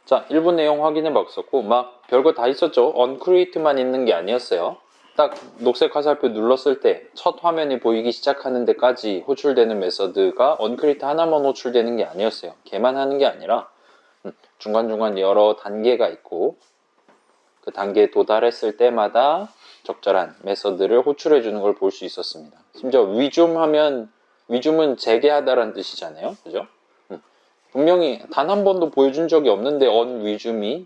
자, 1분 내용 확인해 봤었고, 막 별거 다 있었죠. uncreate만 있는 게 아니었어요. 딱 녹색 화살표 눌렀을 때 첫 화면이 보이기 시작하는 데까지 호출되는 메서드가 uncreate 하나만 호출되는 게 아니었어요. 걔만 하는 게 아니라 중간중간 여러 단계가 있고, 그 단계에 도달했을 때마다 적절한 메서드를 호출해 주는 걸 볼 수 있었습니다. 심지어 위줌 하면, 위줌은 재개하다라는 뜻이잖아요. 그죠? 분명히 단 한 번도 보여준 적이 없는데 위줌이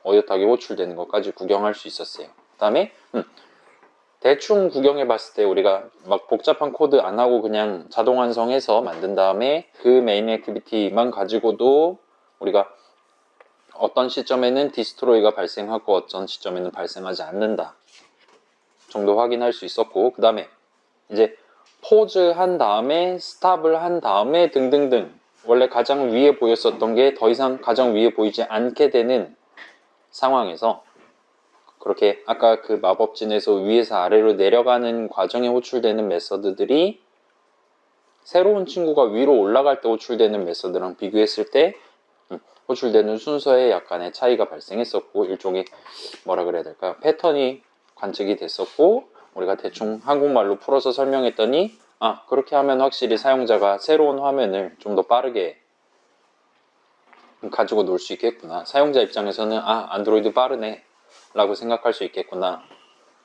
어엿하게 호출되는 것까지 구경할 수 있었어요. 그 다음에 대충 구경해 봤을 때 우리가 막 복잡한 코드 안 하고 그냥 자동 완성해서 만든 다음에 그 메인 액티비티만 가지고도 우리가 어떤 시점에는 디스트로이가 발생하고 어떤 시점에는 발생하지 않는다 정도 확인할 수 있었고, 그 다음에 이제 포즈 한 다음에 스탑을 한 다음에 등등등 원래 가장 위에 보였었던 게 더 이상 가장 위에 보이지 않게 되는 상황에서 그렇게 아까 그 마법진에서 위에서 아래로 내려가는 과정에 호출되는 메서드들이 새로운 친구가 위로 올라갈 때 호출되는 메서드랑 비교했을 때 호출되는 순서에 약간의 차이가 발생했었고, 일종의 뭐라 그래야 될까요? 패턴이 관측이 됐었고, 우리가 대충 한국말로 풀어서 설명했더니 그렇게 하면 확실히 사용자가 새로운 화면을 좀 더 빠르게 가지고 놀 수 있겠구나, 사용자 입장에서는 안드로이드 빠르네 라고 생각할 수 있겠구나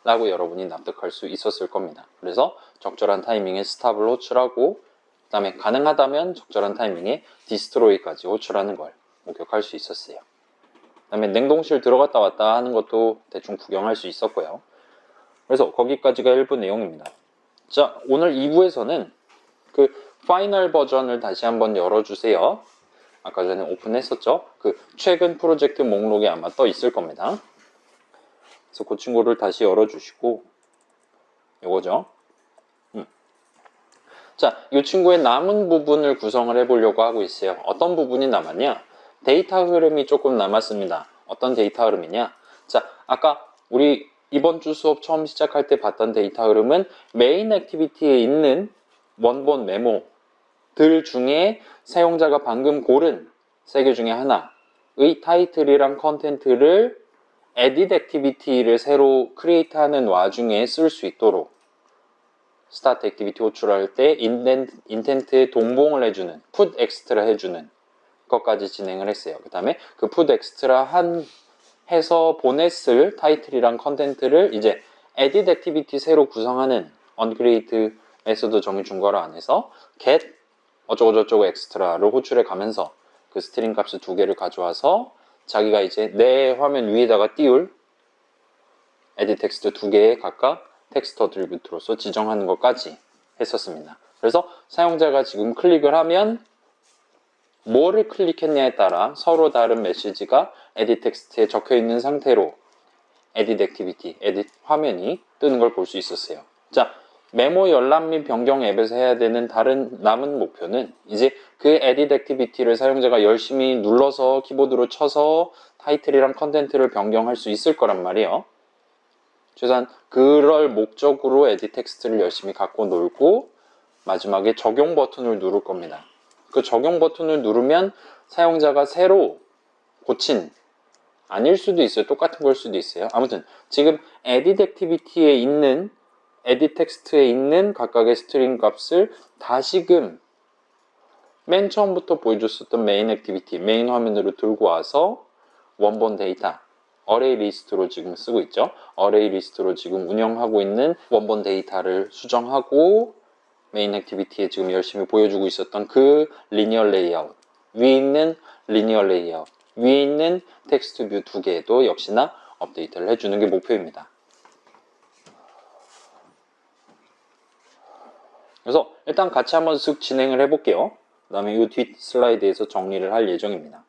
라고 여러분이 납득할 수 있었을 겁니다. 그래서 적절한 타이밍에 스탑을 호출하고, 그 다음에 가능하다면 적절한 타이밍에 디스트로이까지 호출하는 걸 목격할 수 있었어요. 그 다음에 냉동실 들어갔다 왔다 하는 것도 대충 구경할 수 있었고요. 그래서 거기까지가 1부 내용입니다. 자, 오늘 2부에서는 그 파이널 버전을 다시 한번 열어주세요. 아까 전에 오픈했었죠. 그 최근 프로젝트 목록에 아마 떠 있을 겁니다. 그래서 그 친구를 다시 열어주시고, 요거죠. 자, 이 친구의 남은 부분을 구성을 해보려고 하고 있어요. 어떤 부분이 남았냐? 데이터 흐름이 조금 남았습니다. 어떤 데이터 흐름이냐? 자, 아까 우리 이번 주 수업 처음 시작할 때 봤던 데이터 흐름은 메인 액티비티에 있는 원본 메모들 중에 사용자가 방금 고른 3개 중에 하나의 타이틀이랑 컨텐트를 에딧 액티비티를 새로 크리에이트하는 와중에 쓸 수 있도록 스타트 액티비티 호출할 때 인텐트에 동봉을 해주는, put extra 해주는 것까지 진행을 했어요. 그 다음에 그 put extra 해서 보냈을 타이틀이랑 컨텐트를 이제 edit 액티비티 새로 구성하는 uncreate 메소드 정의 중괄호 안에서 get 어쩌고저쩌고 extra를 호출해 가면서 그 스트링 값을 2개를 가져와서 자기가 이제 내 화면 위에다가 띄울 edit 텍스트 2개에 각각 텍스트 어트리뷰트로서 지정하는 것까지 했었습니다. 그래서 사용자가 지금 클릭을 하면 뭐를 클릭했냐에 따라 서로 다른 메시지가 에딧 텍스트에 적혀 있는 상태로 에딧 액티비티, 에딧 화면이 뜨는 걸 볼 수 있었어요. 자, 메모 열람 및 변경 앱에서 해야 되는 다른 남은 목표는 이제 그 에딧 액티비티를 사용자가 열심히 눌러서 키보드로 쳐서 타이틀이랑 컨텐트를 변경할 수 있을 거란 말이에요. 최소한 그럴 목적으로 에딧 텍스트를 열심히 갖고 놀고 마지막에 적용 버튼을 누를 겁니다. 그 적용 버튼을 누르면 사용자가 새로 고친, 아닐 수도 있어요. 똑같은 걸 수도 있어요. 아무튼 지금 에딧 액티비티에 있는 에딧 텍스트에 있는 각각의 스트링 값을 다시금 맨 처음부터 보여줬었던 메인 액티비티, 메인 화면으로 들고 와서 원본 데이터 어레이 리스트로 지금 쓰고 있죠. 어레이 리스트로 지금 운영하고 있는 원본 데이터를 수정하고 메인 액티비티에 지금 열심히 보여주고 있었던 그 리니어 레이아웃, 위에 있는 리니어 레이아웃, 위에 있는 텍스트 뷰 2개에도 역시나 업데이트를 해주는 게 목표입니다. 그래서 일단 같이 한번 쓱 진행을 해볼게요. 그 다음에 이 뒷 슬라이드에서 정리를 할 예정입니다.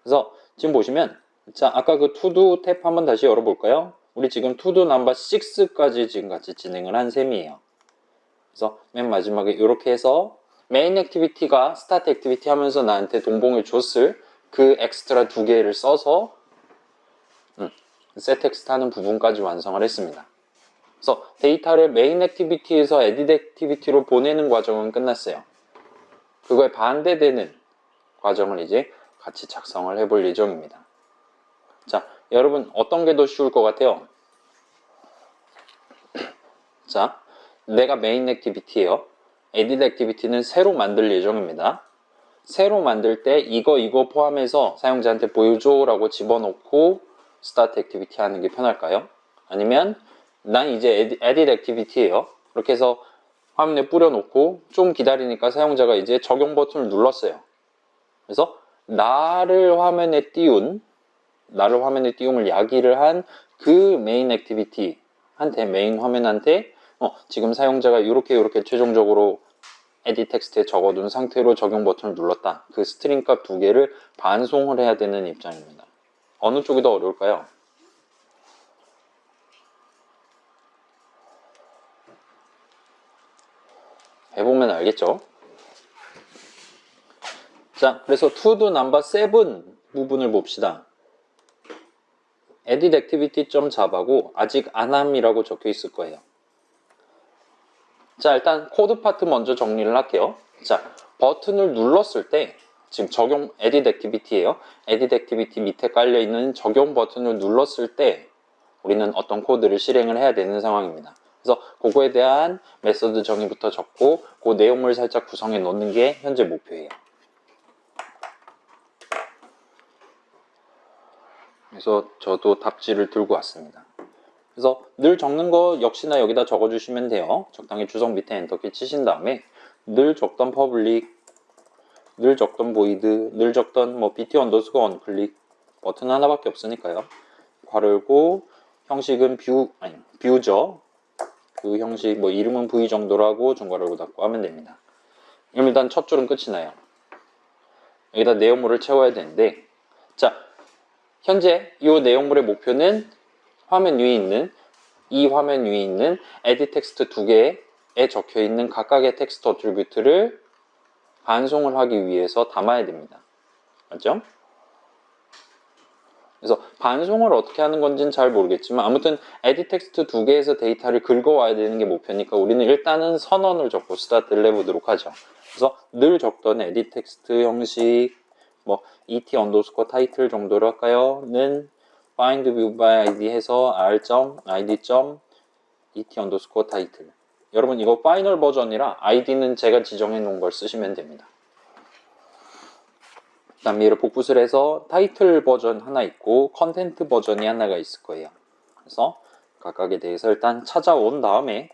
그래서 지금 보시면 자, 아까 그 투두 탭 한번 다시 열어볼까요? 우리 지금 투두 넘버 6까지 지금 같이 진행을 한 셈이에요. 그래서 맨 마지막에 이렇게 해서 메인 액티비티가 스타트 액티비티 하면서 나한테 동봉을 줬을 그 엑스트라 2개를 써서 셋 텍스트 하는 부분까지 완성을 했습니다. 그래서 데이터를 메인 액티비티에서 에딧 액티비티로 보내는 과정은 끝났어요. 그거에 반대되는 과정을 이제 같이 작성을 해볼 예정입니다. 자, 여러분 어떤 게 더 쉬울 것 같아요? 자, 내가 메인 액티비티예요. 에딧 액티비티는 새로 만들 예정입니다. 새로 만들 때 이거 포함해서 사용자한테 보여줘 라고 집어넣고 스타트 액티비티 하는 게 편할까요? 아니면 난 이제 에딧 액티비티예요. 그렇게 해서 화면에 뿌려놓고 좀 기다리니까 사용자가 이제 적용 버튼을 눌렀어요. 그래서 나를 화면에 띄움을 야기를 한 그 메인 액티비티한테, 메인 화면한테 지금 사용자가 이렇게 최종적으로 에딧 텍스트에 적어둔 상태로 적용 버튼을 눌렀다. 그 스트링 값 두 개를 반송을 해야 되는 입장입니다. 어느 쪽이 더 어려울까요? 해보면 알겠죠? 자, 그래서 to the number 7 부분을 봅시다. edit activity 잡하고 아직 안함이라고 적혀 있을 거예요. 자, 일단 코드 파트 먼저 정리를 할게요. 자, 버튼을 눌렀을 때 지금 적용 edit activity예요. edit activity 밑에 깔려 있는 적용 버튼을 눌렀을 때 우리는 어떤 코드를 실행을 해야 되는 상황입니다. 그래서 그거에 대한 메소드 정의부터 적고 그 내용을 살짝 구성해 놓는 게 현재 목표예요. 그래서 저도 답지를 들고 왔습니다. 그래서 늘 적는 거 역시나 여기다 적어주시면 돼요. 적당히 주석 밑에 엔터키 치신 다음에 늘 적던 public, 늘 적던 void, 늘 적던 bt 언더스코어 onClick 버튼 하나밖에 없으니까요. 괄호 열고 형식은 뷰죠. 그 형식 이름은 v 정도라고 중괄호로 닫고 하면 됩니다. 그럼 일단 첫 줄은 끝이 나요. 여기다 내용물을 채워야 되는데, 자, 현재 이 내용물의 목표는 화면 위에 있는 edit 텍스트 두 개에 적혀 있는 각각의 텍스트 어트리뷰트를 반송을 하기 위해서 담아야 됩니다. 맞죠? 그래서 반송을 어떻게 하는 건지는 잘 모르겠지만 아무튼 edit 텍스트 두 개에서 데이터를 긁어와야 되는 게 목표니까 우리는 일단은 선언을 적고 스타트를 해보도록 하죠. 그래서 늘 적던 edit 텍스트 형식 et 언더스코어 타이틀 정도로 할까요? 는 find view by id 해서 r.id.et 언더스코어 타이틀. 여러분 이거 파이널 버전이라 id는 제가 지정해 놓은 걸 쓰시면 됩니다. 그 다음에 얘를 복붙을 해서 타이틀 버전 하나 있고 컨텐트 버전이 하나가 있을 거예요. 그래서 각각에 대해서 일단 찾아온 다음에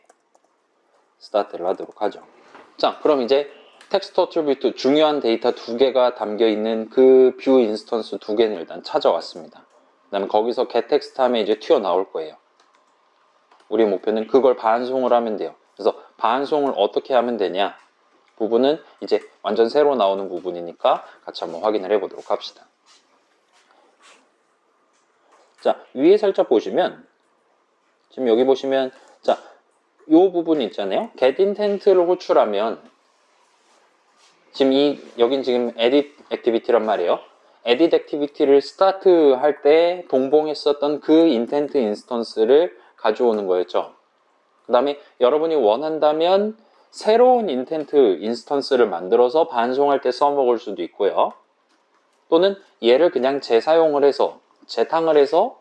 스타트를 하도록 하죠. 자, 그럼 이제 텍스트 어트리뷰트 중요한 데이터 두 개가 담겨 있는 그 뷰 인스턴스 두 개는 일단 찾아왔습니다. 그 다음에 거기서 getText 하면 이제 튀어나올 거예요. 우리 목표는 그걸 반송을 하면 돼요. 그래서 반송을 어떻게 하면 되냐 부분은 이제 완전 새로 나오는 부분이니까 같이 한번 확인을 해보도록 합시다. 자, 위에 살짝 보시면 지금 여기 보시면 자, 요 부분 있잖아요. getIntent를 호출하면 지금 여긴 지금 edit activity란 말이에요. edit activity를 스타트 할 때 동봉했었던 그 intent 인스턴스를 가져오는 거였죠. 그 다음에 여러분이 원한다면 새로운 인텐트 인스턴스를 만들어서 반송할 때 써먹을 수도 있고요. 또는 얘를 그냥 재사용을 해서 재탕을 해서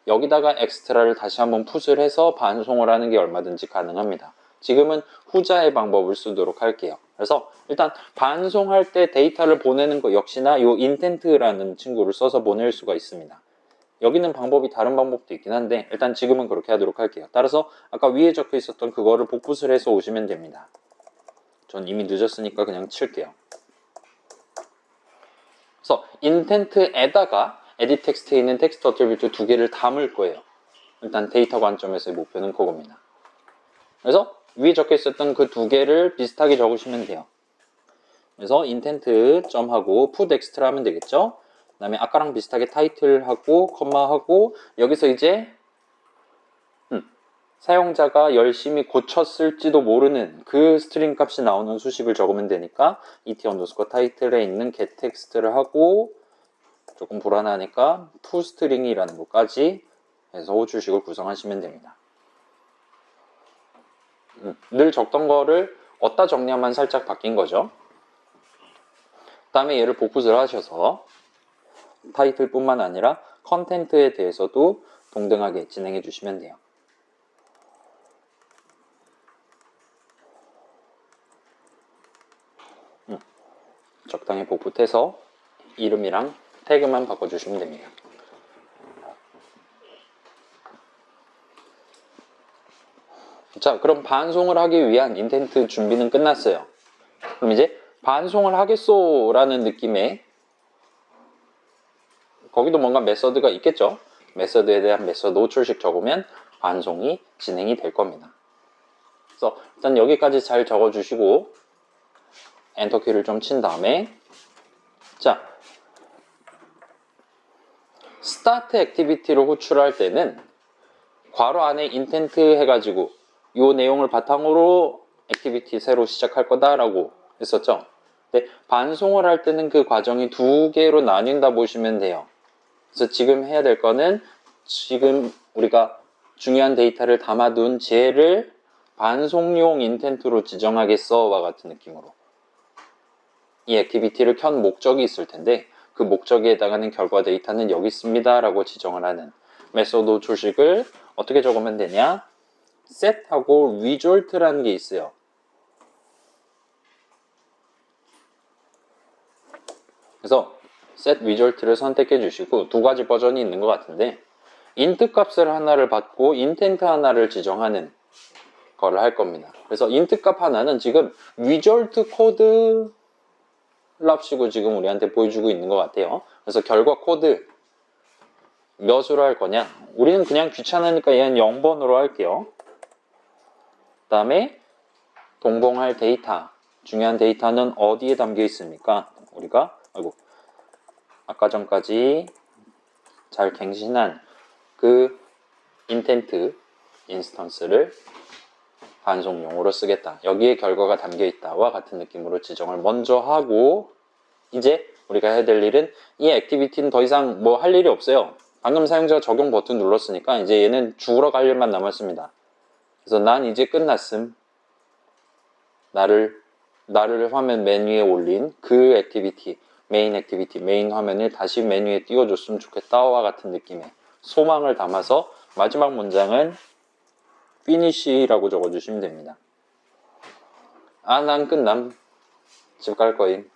여기다가 엑스트라를 다시 한번 풋을 해서 반송을 하는 게 얼마든지 가능합니다. 지금은 후자의 방법을 쓰도록 할게요. 그래서 일단 반송할 때 데이터를 보내는 거 역시나 이 intent라는 친구를 써서 보낼 수가 있습니다. 여기는 방법이 다른 방법도 있긴 한데 일단 지금은 그렇게 하도록 할게요. 따라서 아까 위에 적혀 있었던 그거를 복붙을 해서 오시면 됩니다. 전 이미 늦었으니까 그냥 칠게요. 그래서 intent에다가 edit 텍스트에 있는 텍스트 어트리뷰트 두 개를 담을 거예요. 일단 데이터 관점에서의 목표는 그겁니다. 그래서 위에 적혀 있었던 그 두 개를 비슷하게 적으시면 돼요. 그래서 intent 점하고 put extra 하면 되겠죠. 그 다음에 아까랑 비슷하게 타이틀하고 컴마하고 여기서 이제 사용자가 열심히 고쳤을지도 모르는 그 스트링 값이 나오는 수식을 적으면 되니까 et 언더스코어 타이틀에 있는 getText를 하고 조금 불안하니까 toString이라는 것까지 해서 호출식을 구성하시면 됩니다. 늘 적던 거를 어디다 정리하면 살짝 바뀐 거죠. 그 다음에 얘를 복붙을 하셔서 타이틀뿐만 아니라 컨텐트에 대해서도 동등하게 진행해 주시면 돼요. 적당히 복붙해서 이름이랑 태그만 바꿔주시면 됩니다. 자, 그럼 반송을 하기 위한 인텐트 준비는 끝났어요. 그럼 이제 반송을 하겠소 라는 느낌의, 거기도 뭔가 메서드가 있겠죠. 메서드에 대한 메서드 호출식 적으면 반송이 진행이 될 겁니다. 그래서 일단 여기까지 잘 적어주시고 엔터키를 좀 친 다음에, 자, 스타트 액티비티로 호출할 때는 괄호 안에 인텐트 해가지고 이 내용을 바탕으로 액티비티 새로 시작할 거다라고 했었죠. 근데 반송을 할 때는 그 과정이 두 개로 나뉜다 보시면 돼요. 그래서 지금 해야 될 거는 지금 우리가 중요한 데이터를 담아둔 쟤를 반송용 인텐트로 지정하겠어와 같은 느낌으로 이 액티비티를 켠 목적이 있을 텐데 그 목적에 해당하는 결과 데이터는 여기 있습니다 라고 지정을 하는 메소드 호출식을 어떻게 적으면 되냐? set하고 result라는 게 있어요. 그래서 set result를 선택해 주시고 두 가지 버전이 있는 것 같은데 int 값을 하나를 받고 intent 하나를 지정하는 거를 할 겁니다. 그래서 int 값 하나는 지금 result 코드 랍시고 지금 우리한테 보여주고 있는 것 같아요. 그래서 결과 코드 몇으로 할 거냐? 우리는 그냥 귀찮으니까 얘는 0번으로 할게요. 그 다음에 동봉할 데이터, 중요한 데이터는 어디에 담겨 있습니까? 우리가 아까 전까지 잘 갱신한 그 인텐트 인스턴스를 반송용으로 쓰겠다. 여기에 결과가 담겨 있다와 같은 느낌으로 지정을 먼저 하고 이제 우리가 해야 될 일은 이 액티비티는 더 이상 뭐 할 일이 없어요. 방금 사용자가 적용 버튼 눌렀으니까 이제 얘는 죽으러 갈 일만 남았습니다. 그래서 난 이제 끝났음. 나를 화면 메뉴에 올린 그 액티비티, 메인 화면을 다시 메뉴에 띄워줬으면 좋겠다와 같은 느낌의 소망을 담아서 마지막 문장은 finish라고 적어주시면 됩니다. 아, 난 끝남. 집 갈 거임.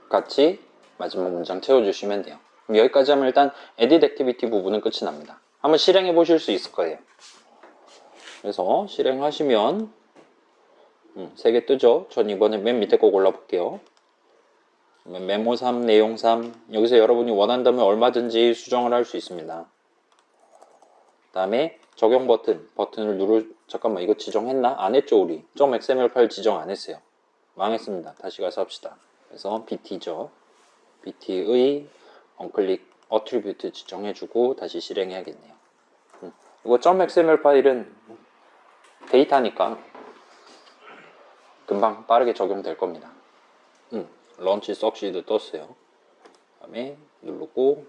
같이 마지막 문장 채워주시면 돼요. 그럼 여기까지 하면 일단 edit activity 부분은 끝이 납니다. 한번 실행해 보실 수 있을 거예요. 그래서 실행하시면 3개 뜨죠? 전 이번에 맨 밑에 거 골라볼게요. 메모 3, 내용 3. 여기서 여러분이 원한다면 얼마든지 수정을 할 수 있습니다. 그 다음에 적용 버튼을 잠깐만, 이거 지정했나? 안 했죠, 우리. .xml 파일 지정 안 했어요. 망했습니다. 다시 가서 합시다. 그래서 bt죠. bt의 onClick attribute 지정해주고 다시 실행해야겠네요. 이거 .xml 파일은 데이터니까 금방 빠르게 적용될 겁니다. 런치 석시드 떴어요. 그 다음에 누르고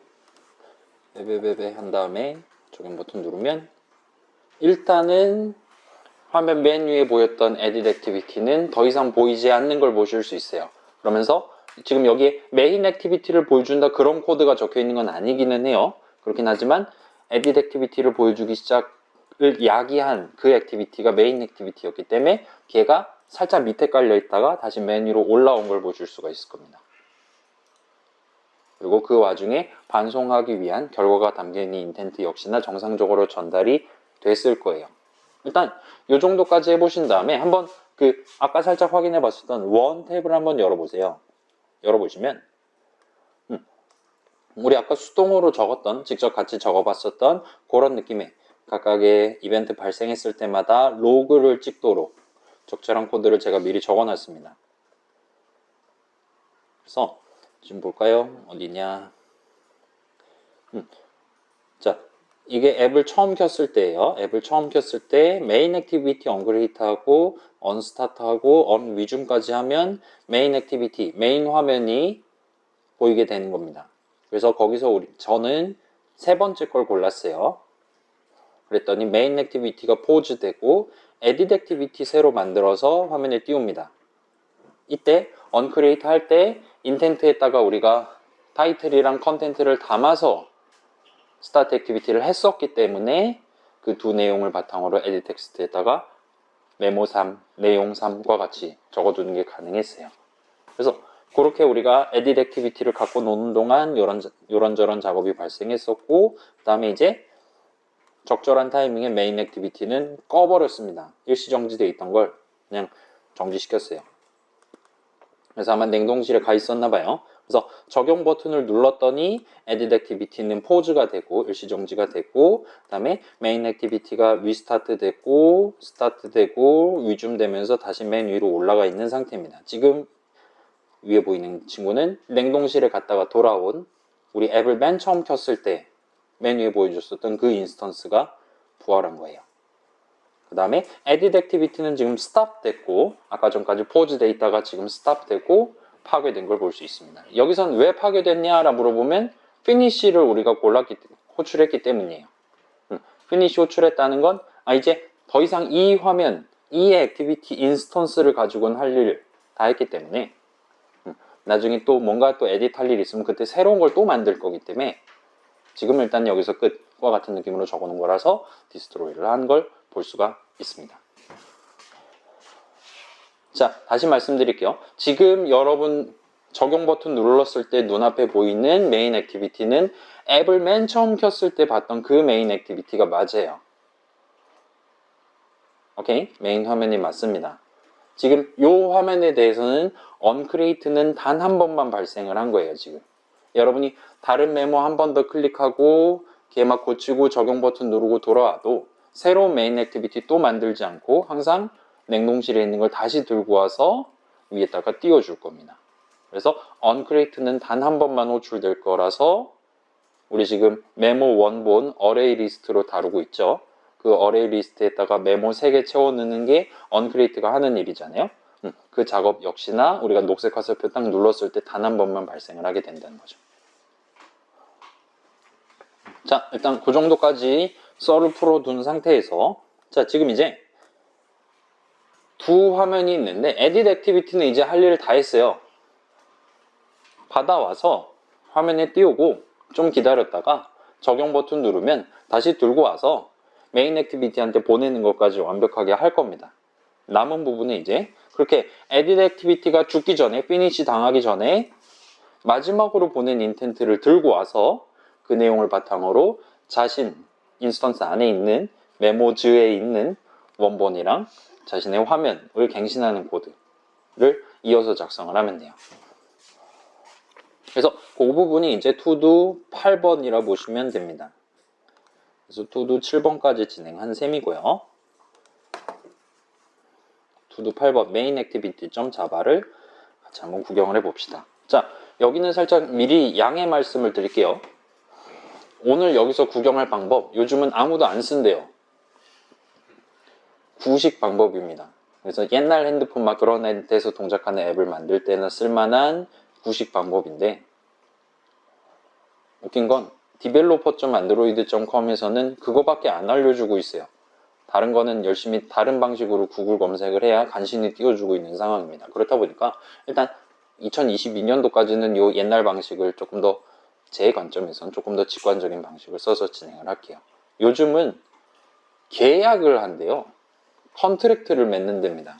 베베베베 한 다음에 적용 버튼 누르면 일단은 화면 메뉴에 보였던 edit activity는 더 이상 보이지 않는 걸 보실 수 있어요. 그러면서 지금 여기에 메인 액티비티를 보여준다 그런 코드가 적혀 있는 건 아니기는 해요. 그렇긴 하지만 edit activity를 보여주기 시작을 야기한 그 액티비티가 메인 액티비티였기 때문에 걔가 살짝 밑에 깔려 있다가 다시 메뉴로 올라온 걸 보실 수가 있을 겁니다. 그리고 그 와중에 반송하기 위한 결과가 담겨있는 인텐트 역시나 정상적으로 전달이 됐을 거예요. 일단 이 정도까지 해보신 다음에 한번 아까 살짝 확인해 봤었던 원 탭을 한번 열어보세요. 열어보시면 우리 아까 수동으로 적었던, 직접 같이 적어봤었던 그런 느낌의 각각의 이벤트 발생했을 때마다 로그를 찍도록 적절한 코드를 제가 미리 적어놨습니다. 그래서 지금 볼까요? 어디냐? 자, 이게 앱을 처음 켰을 때예요. 앱을 처음 켰을 때 메인 액티비티 언그레이트하고 언스타트하고 언위줌까지 하면 메인 액티비티, 메인 화면이 보이게 되는 겁니다. 그래서 거기서 저는 세 번째 걸 골랐어요. 그랬더니 메인 액티비티가 포즈되고 에딧 액티비티 새로 만들어서 화면에 띄웁니다. 이때 onCreate 할 때 intent에다가 우리가 타이틀이랑 컨텐트를 담아서 start activity를 했었기 때문에 그 두 내용을 바탕으로 edit 텍스트에다가 메모 3, 내용 3과 같이 적어두는 게 가능했어요. 그래서 그렇게 우리가 edit activity를 갖고 노는 동안 요런저런 작업이 발생했었고, 그 다음에 이제 적절한 타이밍에 메인 액티비티는 꺼버렸습니다. 일시 정지되어 있던 걸 그냥 정지시켰어요. 그래서 아마 냉동실에 가 있었나 봐요. 그래서 적용 버튼을 눌렀더니 edit activity는 포즈가 되고 일시 정지가 되고, 그 다음에 메인 액티비티가 리스타트 되고 스타트 되고 위줌 되면서 다시 맨 위로 올라가 있는 상태입니다. 지금 위에 보이는 친구는 냉동실에 갔다가 돌아온 우리 앱을 맨 처음 켰을 때 맨 위에 보여줬었던 그 인스턴스가 부활한 거예요. 그 다음에 edit activity는 지금 stop 됐고, 아까 전까지 pause 돼 있다가 지금 stop 되고 파괴된 걸 볼 수 있습니다. 여기선 왜 파괴됐냐라 물어보면 finish를 우리가 호출했기 때문이에요. finish 호출했다는 건 이제 더 이상 이 화면, 이 액티비티 인스턴스를 가지고는 할 일 다 했기 때문에 나중에 또 뭔가 또 에디트 할 일 있으면 그때 새로운 걸 또 만들 거기 때문에 지금 일단 여기서 끝과 같은 느낌으로 적어놓은 거라서 디스트로이를 한 걸 볼 수가 있습니다. 자, 다시 말씀드릴게요. 지금 여러분 적용 버튼 눌렀을 때 눈앞에 보이는 메인 액티비티는 앱을 맨 처음 켰을 때 봤던 그 메인 액티비티가 맞아요. 오케이? 메인 화면이 맞습니다. 지금 이 화면에 대해서는 onCreate는 단 한 번만 발생을 한 거예요, 지금. 여러분이 다른 메모 한 번 더 클릭하고 걔막 고치고 적용 버튼 누르고 돌아와도 새로운 메인 액티비티 또 만들지 않고 항상 냉동실에 있는 걸 다시 들고 와서 위에다가 띄워줄 겁니다. 그래서 onCreate는 단 한 번만 호출될 거라서 우리 지금 메모 원본 어레이 리스트로 다루고 있죠. 그 어레이 리스트에다가 메모 3개 채워 넣는 게 onCreate가 하는 일이잖아요. 그 작업 역시나 우리가 녹색 화살표 딱 눌렀을 때 단 한 번만 발생을 하게 된다는 거죠. 자, 일단 그 정도까지 썰을 풀어둔 상태에서 자, 지금 이제 두 화면이 있는데 edit activity는 이제 할 일을 다 했어요. 받아와서 화면에 띄우고 좀 기다렸다가 적용 버튼 누르면 다시 들고 와서 메인 액티비티한테 보내는 것까지 완벽하게 할 겁니다. 남은 부분은 이제 그렇게 edit 액티비티가 죽기 전에 finish 당하기 전에 마지막으로 보낸 인텐트를 들고 와서 그 내용을 바탕으로 자신 인스턴스 안에 있는 메모즈에 있는 원본이랑 자신의 화면을 갱신하는 코드를 이어서 작성을 하면 돼요. 그래서 그 부분이 이제 to-do 8번이라 보시면 됩니다. 그래서 to-do 7번까지 진행한 셈이고요. to-do 8번 main activity.java를 같이 한번 구경을 해봅시다. 자, 여기는 살짝 미리 양해 말씀을 드릴게요. 오늘 여기서 구경할 방법, 요즘은 아무도 안 쓴대요. 구식 방법입니다. 그래서 옛날 핸드폰 막 그런 데서 동작하는 앱을 만들 때나 쓸만한 구식 방법인데, 웃긴 건 developer.android.com에서는 그거밖에 안 알려주고 있어요. 다른 거는 열심히 다른 방식으로 구글 검색을 해야 간신히 띄워주고 있는 상황입니다. 그렇다 보니까 일단 2022년도까지는 요 옛날 방식을 조금 더 제 관점에선 조금 더 직관적인 방식을 써서 진행을 할게요. 요즘은 계약을 한대요. 컨트랙트를 맺는 데입니다.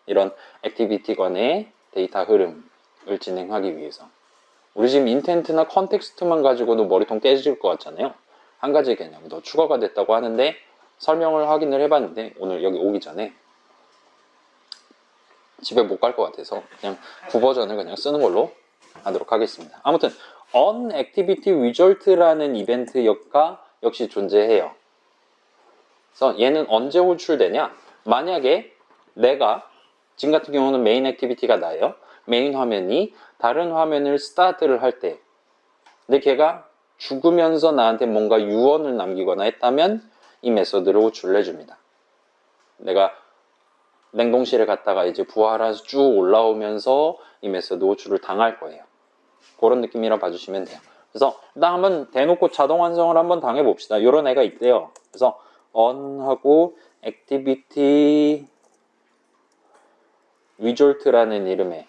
이런 액티비티 간의 데이터 흐름을 진행하기 위해서. 우리 지금 인텐트나 컨텍스트만 가지고도 머리통 깨질 것 같잖아요. 한 가지 개념이 더 추가가 됐다고 하는데 설명을 확인을 해봤는데 오늘 여기 오기 전에 집에 못 갈 것 같아서 그냥 구버전을 그냥 쓰는 걸로 하도록 하겠습니다. 아무튼 onActivity Result라는 이벤트가 역시 존재해요. 그래서 얘는 언제 호출되냐? 만약에 내가 지금 같은 경우는 메인 액티비티가 나예요. 메인 화면이 다른 화면을 스타트를 할 때 근데 걔가 죽으면서 나한테 뭔가 유언을 남기거나 했다면 이 메서드를 호출을 해줍니다. 내가 냉동실에 갔다가 이제 부활해서 쭉 올라오면서 이 메서드 호출을 당할 거예요. 그런 느낌이라 봐주시면 돼요. 그래서 일단 한번 대놓고 자동 완성을 한번 당해 봅시다. 이런 애가 있대요. 그래서 on 하고 activity result라는 이름의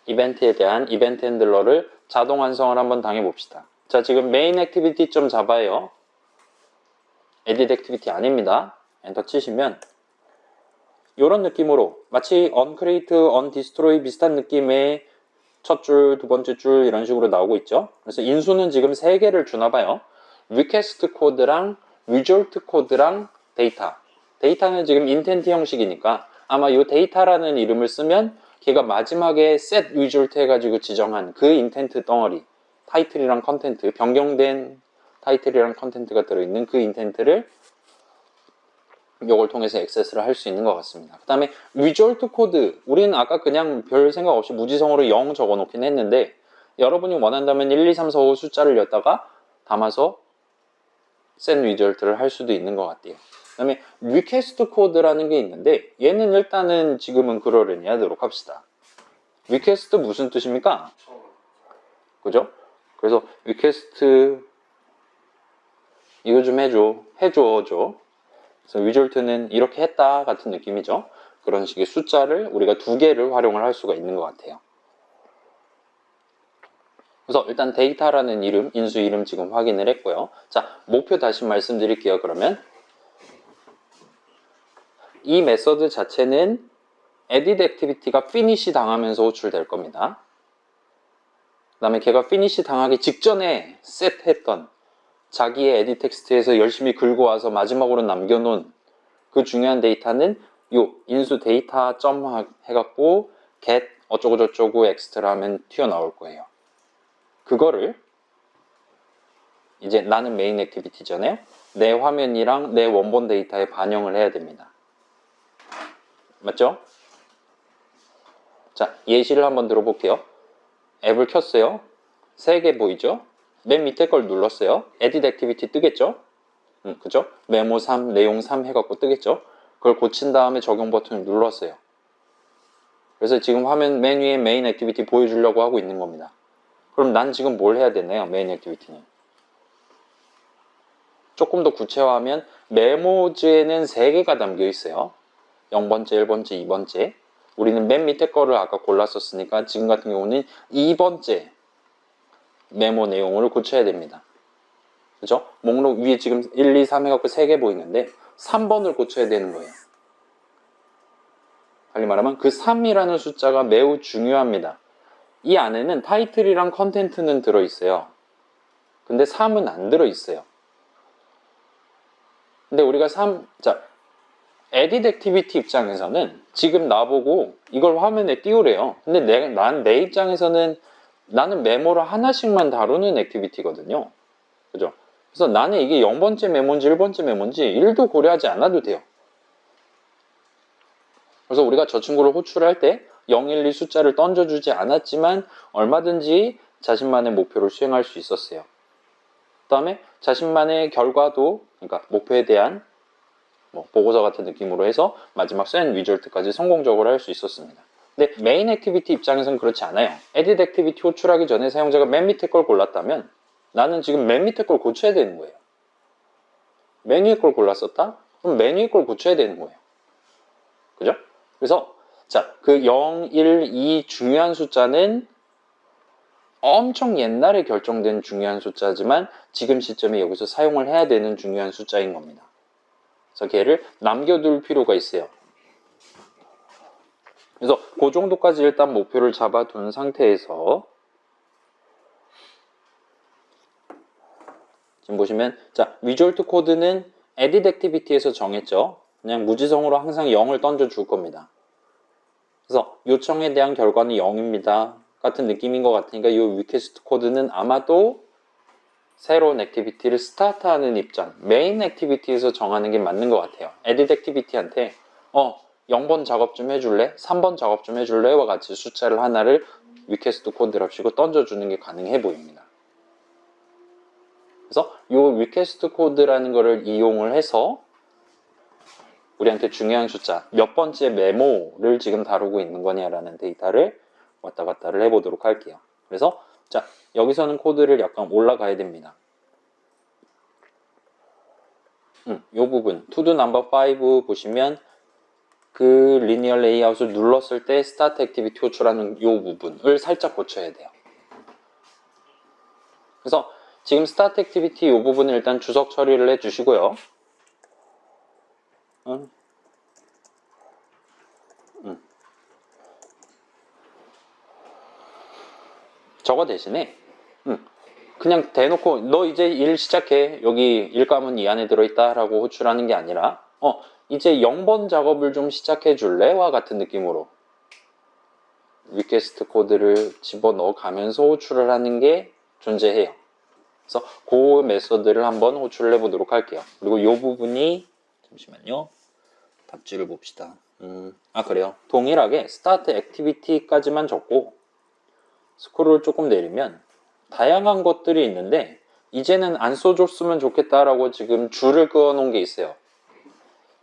이벤트에 대한 이벤트 핸들러를 자동 완성을 한번 당해 봅시다. 자, 지금 main activity 좀 잡아요. edit activity 아닙니다. 엔터 치시면 이런 느낌으로 마치 uncreate, undestroy 비슷한 느낌의 첫 줄, 두 번째 줄 이런 식으로 나오고 있죠. 그래서 인수는 지금 3개를 주나 봐요. request 코드랑 result 코드랑 데이터. 데이터는 지금 인텐트 형식이니까 아마 이 데이터라는 이름을 쓰면 걔가 마지막에 set result 해가지고 지정한 그 인텐트 덩어리, 타이틀이랑 컨텐트, 변경된 타이틀이랑 컨텐트가 들어있는 그 인텐트를 이걸 통해서 액세스를 할 수 있는 것 같습니다. 그 다음에 result 코드, 우리는 아까 그냥 별 생각 없이 무지성으로 0 적어 놓긴 했는데 여러분이 원한다면 1, 2, 3, 4, 5 숫자를 였다가 담아서 set result를 할 수도 있는 것 같아요. 그 다음에 request 코드라는 게 있는데 얘는 일단은 지금은 그러려니 하도록 합시다. request 무슨 뜻입니까? 그죠? 그래서 request 이거 좀 해줘 그래서 result는 이렇게 했다 같은 느낌이죠. 그런 식의 숫자를 우리가 2개를 활용을 할 수가 있는 것 같아요. 그래서 일단 데이터라는 이름, 인수 이름 지금 확인을 했고요. 자, 목표 다시 말씀드릴게요. 그러면 이 메서드 자체는 edit activity가 finish 당하면서 호출될 겁니다. 그 다음에 걔가 finish 당하기 직전에 set 했던 자기의 edit 텍스트에서 열심히 긁고 와서 마지막으로 남겨놓은 그 중요한 데이터는 요 인수 데이터 점 해갖고 get 어쩌고 저쩌고 엑스트라 하면 튀어나올 거예요. 그거를 이제 나는 메인 액티비티잖아요. 내 화면이랑 내 원본 데이터에 반영을 해야 됩니다. 맞죠? 자, 예시를 한번 들어볼게요. 앱을 켰어요. 3개 보이죠? 맨 밑에 걸 눌렀어요. edit activity 뜨겠죠? 그죠? 메모 3, 내용 3 해갖고 뜨겠죠? 그걸 고친 다음에 적용 버튼을 눌렀어요. 그래서 지금 화면 메뉴에 메인 액티비티 보여주려고 하고 있는 겁니다. 그럼 난 지금 뭘 해야 되나요? 메인 액티비티는. 조금 더 구체화하면 메모지에는 3개가 담겨 있어요. 0번째, 1번째, 2번째. 우리는 맨 밑에 거를 아까 골랐었으니까 지금 같은 경우는 2번째 메모 내용을 고쳐야 됩니다. 그죠? 목록 위에 지금 1, 2, 3 해갖고 3개 보이는데 3번을 고쳐야 되는 거예요. 달리 말하면 그 3이라는 숫자가 매우 중요합니다. 이 안에는 타이틀이랑 컨텐트는 들어있어요. 근데 3은 안 들어있어요. 근데 우리가 자, edit activity 입장에서는 지금 나보고 이걸 화면에 띄우래요. 근데 난 내 입장에서는 나는 메모를 하나씩만 다루는 액티비티거든요. 그죠? 그래서 나는 이게 0번째 메모인지 1번째 메모인지 1도 고려하지 않아도 돼요. 그래서 우리가 저 친구를 호출할 때 0, 1, 2 숫자를 던져주지 않았지만 얼마든지 자신만의 목표를 수행할 수 있었어요. 그 다음에 자신만의 결과도, 그러니까 목표에 대한 보고서 같은 느낌으로 해서 마지막 set result까지 성공적으로 할 수 있었습니다. 근데 메인 액티비티 입장에서는 그렇지 않아요. edit 액티비티 호출하기 전에 사용자가 맨 밑에 걸 골랐다면 나는 지금 맨 밑에 걸 고쳐야 되는 거예요. 맨 위에 걸 골랐었다? 그럼 맨 위에 걸 고쳐야 되는 거예요. 그죠? 그래서 자, 그 0, 1, 2 중요한 숫자는 엄청 옛날에 결정된 중요한 숫자지만 지금 시점에 여기서 사용을 해야 되는 중요한 숫자인 겁니다. 그래서 걔를 남겨둘 필요가 있어요. 그래서 그 정도까지 일단 목표를 잡아둔 상태에서 지금 보시면 자, result 코드는 edit activity에서 정했죠. 그냥 무지성으로 항상 0을 던져줄 겁니다. 그래서 요청에 대한 결과는 0입니다. 같은 느낌인 것 같으니까 이 request 코드는 아마도 새로운 액티비티를 스타트하는 입장, 메인 액티비티에서 정하는 게 맞는 것 같아요. edit 액티비티한테 0번 작업 좀 해줄래? 3번 작업 좀 해줄래? 와 같이 숫자를 하나를 request 코드랍시고 던져주는 게 가능해 보입니다. 그래서 이 request 코드라는 거를 이용을 해서 우리한테 중요한 숫자, 몇 번째 메모를 지금 다루고 있는 거냐라는 데이터를 왔다 갔다를 해보도록 할게요. 그래서 자, 여기서는 코드를 약간 올라가야 됩니다. 이 부분, to do number 5 보시면 그 리니어 레이아웃을 눌렀을 때 스타트 액티비티 호출하는 이 부분을 살짝 고쳐야 돼요. 그래서 지금 스타트 액티비티 이 부분을 일단 주석 처리를 해주시고요. 저거 대신에 그냥 대놓고 너 이제 일 시작해. 여기 일감은 이 안에 들어있다 라고 호출하는 게 아니라 이제 0번 작업을 좀 시작해 줄래? 와 같은 느낌으로 리퀘스트 코드를 집어넣어 가면서 호출을 하는 게 존재해요. 그래서 그 메서드를 한번 호출을 해보도록 할게요. 그리고 이 부분이 잠시만요. 답지를 봅시다. 그래요. 동일하게 스타트 액티비티까지만 적고 스크롤을 조금 내리면 다양한 것들이 있는데 이제는 안 써줬으면 좋겠다라고 지금 줄을 그어 놓은 게 있어요.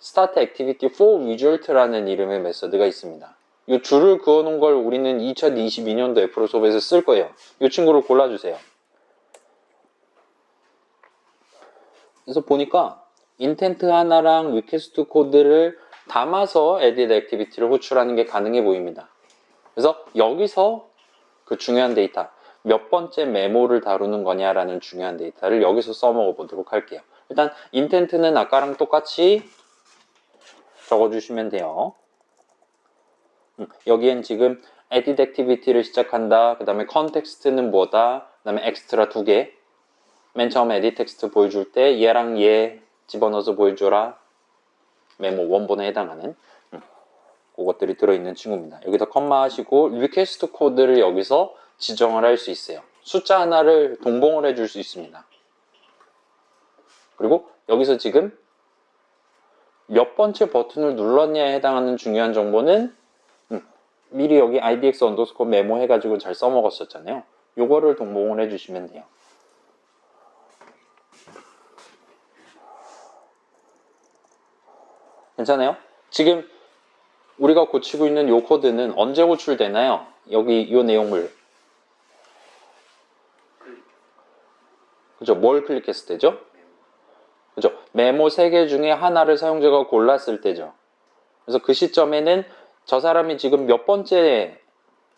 Start Activity for Result라는 이름의 메서드가 있습니다. 이 줄을 그어 놓은 걸 우리는 2022년도 애플 수업에서 쓸 거예요. 이 친구를 골라주세요. 그래서 보니까 인텐트 하나랑 리퀘스트 코드를 담아서 Edit Activity를 호출하는 게 가능해 보입니다. 그래서 여기서 그 중요한 데이터, 몇 번째 메모를 다루는 거냐라는 중요한 데이터를 여기서 써먹어 보도록 할게요. 일단 인텐트는 아까랑 똑같이 적어주시면 돼요. 여기엔 지금 edit activity를 시작한다. 그 다음에 context는 뭐다. 그 다음에 extra 2개. 맨 처음 edit text 보여줄 때 얘랑 얘 집어넣어서 보여줘라. 메모 원본에 해당하는 그것들이 들어있는 친구입니다. 여기다 컴마 하시고 리퀘스트 코드를 여기서 지정을 할 수 있어요. 숫자 하나를 동봉을 해줄 수 있습니다. 그리고 여기서 지금 몇 번째 버튼을 눌렀냐에 해당하는 중요한 정보는 미리 여기 idx 언더스코어 메모 해가지고 잘 써먹었었잖아요. 요거를 동봉을 해주시면 돼요. 괜찮아요? 지금 우리가 고치고 있는 요 코드는 언제 호출되나요? 여기 요 내용물. 그죠? 뭘 클릭했을 때죠? 그죠? 메모 3개 중에 하나를 사용자가 골랐을 때죠. 그래서 그 시점에는 저 사람이 지금 몇 번째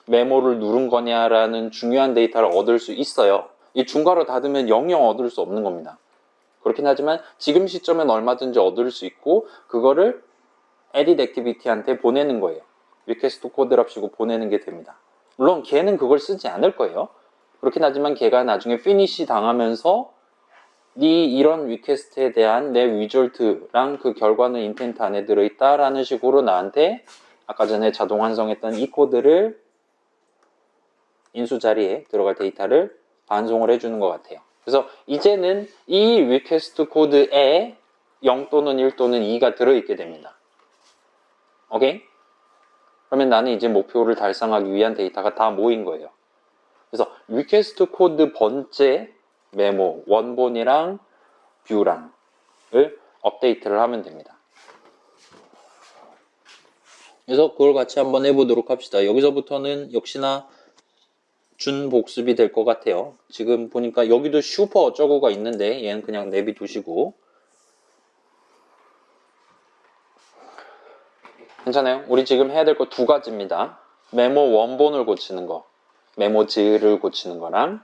메모를 누른 거냐라는 중요한 데이터를 얻을 수 있어요. 이 중괄호 닫으면 영영 얻을 수 없는 겁니다. 그렇긴 하지만 지금 시점엔 얼마든지 얻을 수 있고 그거를 edit activity한테 보내는 거예요. 리퀘스트 코드랍시고 보내는 게 됩니다. 물론 걔는 그걸 쓰지 않을 거예요. 그렇긴 하지만 걔가 나중에 finish 당하면서 네 이런 리퀘스트에 대한 내 리졸트랑 그 결과는 인텐트 안에 들어있다 라는 식으로 나한테 아까 전에 자동 완성했던 이 코드를 인수 자리에 들어갈 데이터를 반송을 해주는 것 같아요. 그래서 이제는 이 리퀘스트 코드에 0 또는 1 또는 2가 들어있게 됩니다. 오케이? 그러면 나는 이제 목표를 달성하기 위한 데이터가 다 모인 거예요. 그래서 리퀘스트 코드 번째 메모, 원본이랑 뷰랑을 업데이트를 하면 됩니다. 그래서 그걸 같이 한번 해보도록 합시다. 여기서부터는 역시나 준복습이 될 것 같아요. 지금 보니까 여기도 슈퍼 어쩌고가 있는데 얘는 그냥 내비두시고 괜찮아요? 우리 지금 해야 될 거 2가지입니다. 메모 원본을 고치는 거, 메모지를 고치는 거랑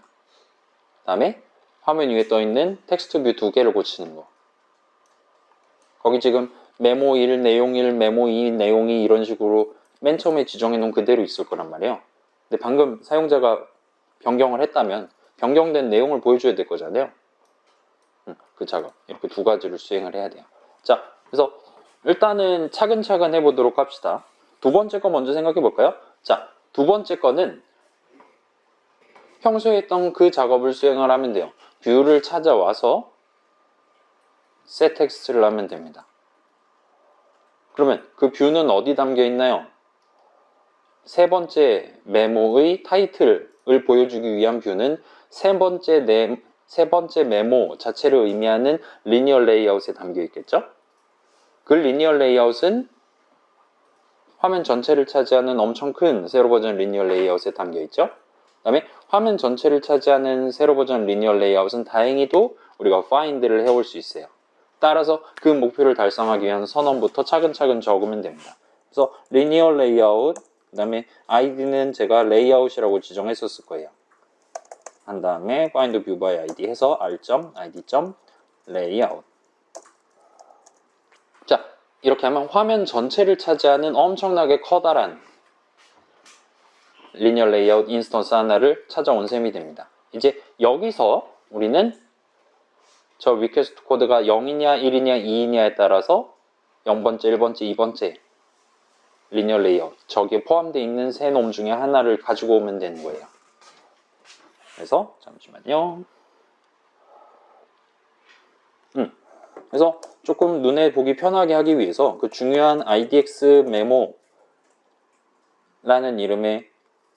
그 다음에 화면 위에 떠있는 텍스트 뷰 2개를 고치는 거. 거기 지금 메모 1, 내용 1, 메모 2, 내용 2 이런 식으로 맨 처음에 지정해 놓은 그대로 있을 거란 말이에요. 근데 방금 사용자가 변경을 했다면 변경된 내용을 보여줘야 될 거잖아요. 그 작업 이렇게 2가지를 수행을 해야 돼요. 자, 그래서 일단은 차근차근 해보도록 합시다. 2번째 거 먼저 생각해 볼까요? 자, 2번째 거는 평소에 했던 그 작업을 수행을 하면 돼요. 뷰를 찾아와서 set 텍스트를 하면 됩니다. 그러면 그 뷰는 어디 담겨 있나요? 3번째 메모의 타이틀을 보여주기 위한 뷰는 3번째 메모 자체를 의미하는 리니어 레이아웃에 담겨 있겠죠? 그 리니어 레이아웃은 화면 전체를 차지하는 엄청 큰 세로 버전 리니어 레이아웃에 담겨 있죠? 그 다음에 화면 전체를 차지하는 세로 버전 리니어 레이아웃은 다행히도 우리가 find를 해올 수 있어요. 따라서 그 목표를 달성하기 위한 선언부터 차근차근 적으면 됩니다. 그래서 linear layout, 그 다음에 id는 제가 layout이라고 지정했었을 거예요. 한 다음에 find view by id 해서 r.id.layout. 자, 이렇게 하면 화면 전체를 차지하는 엄청나게 커다란 linear layout 인스턴스 하나를 찾아온 셈이 됩니다. 이제 여기서 우리는 저 리퀘스트 코드가 0이냐 1이냐 2이냐에 따라서 0번째, 1번째, 2번째 리니어 레이아웃, 저기에 포함되어 있는 세 놈 중에 하나를 가지고 오면 되는 거예요. 그래서 잠시만요. 그래서 조금 눈에 보기 편하게 하기 위해서 그 중요한 IDX 메모라는 이름의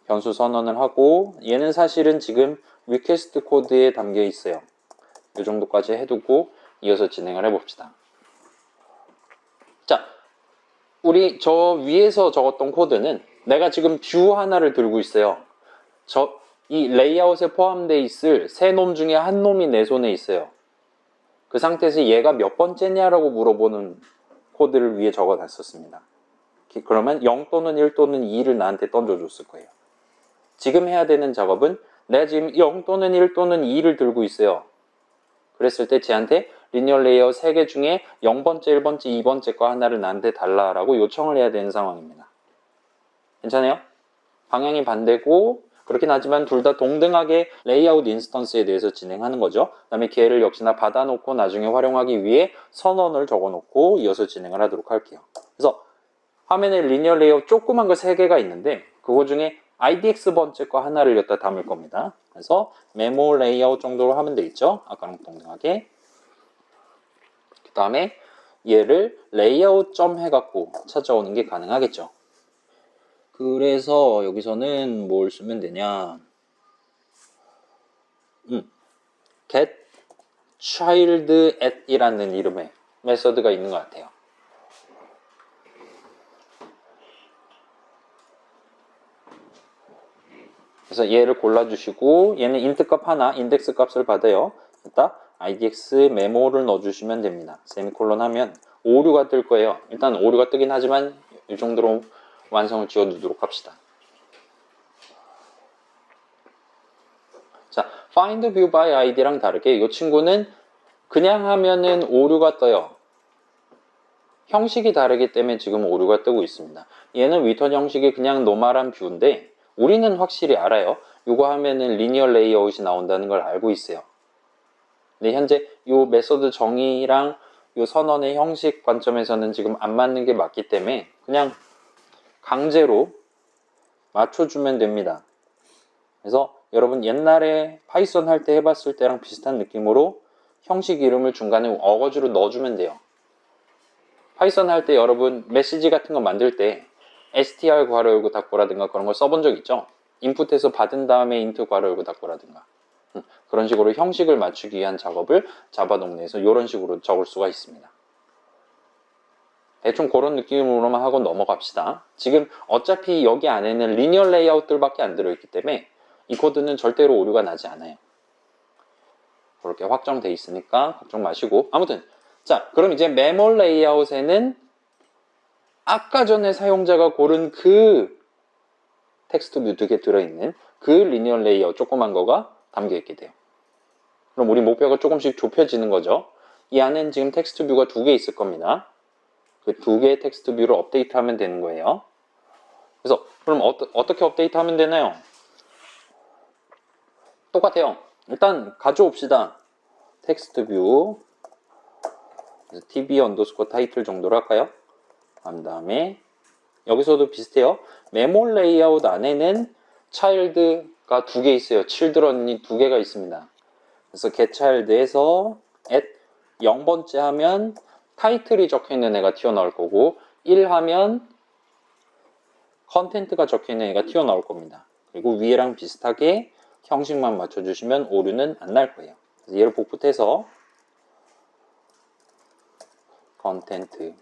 변수 선언을 하고, 얘는 사실은 지금 리퀘스트 코드에 담겨 있어요. 이 정도까지 해두고 이어서 진행을 해봅시다. 자, 우리 저 위에서 적었던 코드는 내가 지금 뷰 하나를 들고 있어요. 이 레이아웃에 포함되어 있을 세 놈 중에 한 놈이 내 손에 있어요. 그 상태에서 얘가 몇 번째냐라고 물어보는 코드를 위에 적어놨었습니다. 그러면 0 또는 1 또는 2를 나한테 던져줬을 거예요. 지금 해야 되는 작업은 내가 지금 0 또는 1 또는 2를 들고 있어요. 그랬을 때 쟤한테 리니어 레이아웃 3개 중에 0번째, 1번째, 2번째 거 하나를 나한테 달라라고 요청을 해야 되는 상황입니다. 괜찮아요? 방향이 반대고 그렇긴 하지만 둘 다 동등하게 레이아웃 인스턴스에 대해서 진행하는 거죠. 그 다음에 걔를 역시나 받아놓고 나중에 활용하기 위해 선언을 적어놓고 이어서 진행을 하도록 할게요. 그래서 화면에 리니어 레이아웃 조그만 거 3개가 있는데 그거 중에 IDX 번째 거 하나를 여기다 담을 겁니다. 그래서 메모 레이아웃 정도로 하면 되겠죠. 아까랑 동등하게. 그 다음에 얘를 레이아웃 점 해갖고 찾아오는 게 가능하겠죠. 그래서 여기서는 뭘 쓰면 되냐. get child at 이라는 이름의 메서드가 있는 것 같아요. 그래서 얘를 골라주시고 얘는 int 값 하나, 인덱스 값을 받아요. 일단 idx 메모를 넣어주시면 됩니다. 세미콜론 하면 오류가 뜰 거예요. 일단 오류가 뜨긴 하지만 이 정도로 완성을 지어두도록 합시다. 자, find view by id랑 다르게 이 친구는 그냥 하면은 오류가 떠요. 형식이 다르기 때문에 지금 오류가 뜨고 있습니다. 얘는 return 형식이 그냥 노멀한 뷰인데 우리는 확실히 알아요. 이거 하면은 리니어 레이아웃이 나온다는 걸 알고 있어요. 근데 현재 이 메소드 정의랑 이 선언의 형식 관점에서는 지금 안 맞는 게 맞기 때문에 그냥 강제로 맞춰주면 됩니다. 그래서 여러분 옛날에 파이썬 할 때 해봤을 때랑 비슷한 느낌으로 형식 이름을 중간에 어거지로 넣어주면 돼요. 파이썬 할 때 여러분 메시지 같은 거 만들 때 str 괄호 열고 닫고라든가 그런 걸 써본 적 있죠? 인풋에서 받은 다음에 int 괄호 열고 닫고라든가 그런 식으로 형식을 맞추기 위한 작업을 자바 동네에서 이런 식으로 적을 수가 있습니다. 대충 그런 느낌으로만 하고 넘어갑시다. 지금 어차피 여기 안에는 리니어 레이아웃들밖에 안 들어있기 때문에 이 코드는 절대로 오류가 나지 않아요. 그렇게 확정돼 있으니까 걱정 마시고, 아무튼 자, 그럼 이제 메모 레이아웃에는 아까 전에 사용자가 고른 그 텍스트 뷰 2개 들어있는 그 리니어 레이아웃 조그만 거가 담겨있게 돼요. 그럼 우리 목표가 조금씩 좁혀지는 거죠. 이 안엔 지금 텍스트 뷰가 2개 있을 겁니다. 그 2개의 텍스트 뷰를 업데이트하면 되는 거예요. 그래서 그럼 어떻게 업데이트하면 되나요? 똑같아요. 일단 가져옵시다. 텍스트 뷰 tb 언더스코어 타이틀 정도로 할까요? 그 다음에 여기서도 비슷해요. 메모 레이아웃 안에는 child가 2개 있어요. children이 2개가 있습니다. 그래서 getchild에서 at 0번째 하면 타이틀이 적혀있는 애가 튀어나올 거고 1 하면 컨텐트가 적혀있는 애가 튀어나올 겁니다. 그리고 위에랑 비슷하게 형식만 맞춰주시면 오류는 안 날 거예요. 그래서 얘를 복붙해서 컨텐트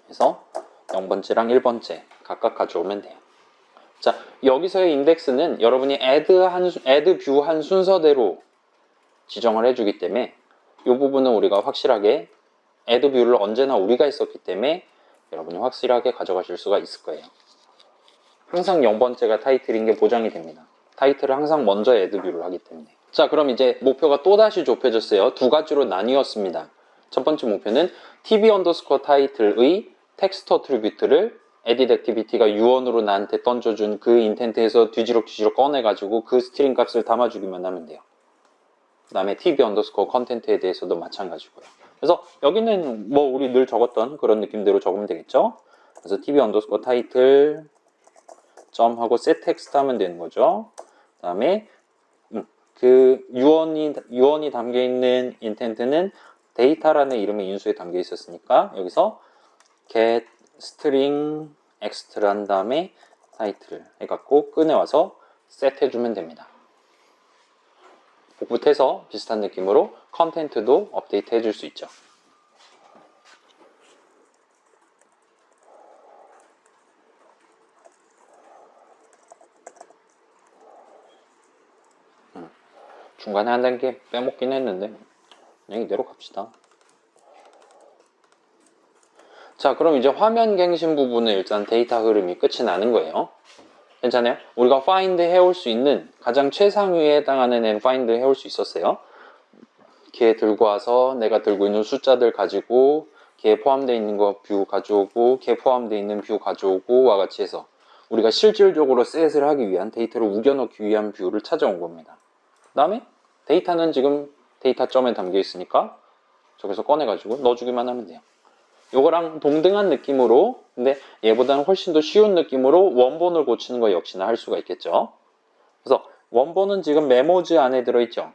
해서 0번째랑 1번째 각각 가져오면 돼요. 자, 여기서의 인덱스는 여러분이 add 뷰 한 순서대로 지정을 해주기 때문에 이 부분은 우리가 확실하게 add 뷰를 언제나 우리가 했었기 때문에 여러분이 확실하게 가져가실 수가 있을 거예요. 항상 0번째가 타이틀인 게 보장이 됩니다. 타이틀을 항상 먼저 add 뷰를 하기 때문에. 자, 그럼 이제 목표가 또다시 좁혀졌어요. 두 가지로 나뉘었습니다. 첫 번째 목표는 tb 언더스코어 타이틀의 텍스트 어트리뷰트를 edit 액티비티가 유언으로 나한테 던져준 그 인텐트에서 뒤지럭뒤지럭 꺼내가지고 그 스트링 값을 담아주기만 하면 돼요. 그 다음에 tb 언더스코어 컨텐트에 대해서도 마찬가지고요. 그래서 여기는 뭐 우리 늘 적었던 그런 느낌대로 적으면 되겠죠. 그래서 tb 언더스코어 타이틀 점 하고 set 텍스트 하면 되는 거죠. 그 다음에 그 유언이 담겨 있는 인텐트는 데이터라는 이름의 인수에 담겨 있었으니까 여기서 get string extra한 다음에 타이틀 해갖고 꺼내와서 set 해주면 됩니다. 복붙해서 비슷한 느낌으로 컨텐트도 업데이트 해줄 수 있죠. 중간에 한 단계 빼먹긴 했는데 그냥 이대로 갑시다. 자, 그럼 이제 화면 갱신 부분은 일단 데이터 흐름이 끝이 나는 거예요. 괜찮아요? 우리가 find 해올 수 있는 가장 최상위에 해당하는 애는 find 해올 수 있었어요. 걔 들고 와서 내가 들고 있는 숫자들 가지고 걔 포함되어 있는 거 뷰 가져오고 걔 포함되어 있는 뷰 가져오고 와 같이 해서 우리가 실질적으로 셋을 하기 위한 데이터를 우겨넣기 위한 뷰를 찾아온 겁니다. 그 다음에 데이터는 지금 데이터점에 담겨 있으니까 저기서 꺼내가지고 넣어주기만 하면 돼요. 요거랑 동등한 느낌으로, 근데 얘보다는 훨씬 더 쉬운 느낌으로 원본을 고치는 거 역시나 할 수가 있겠죠. 그래서 원본은 지금 메모즈 안에 들어있죠.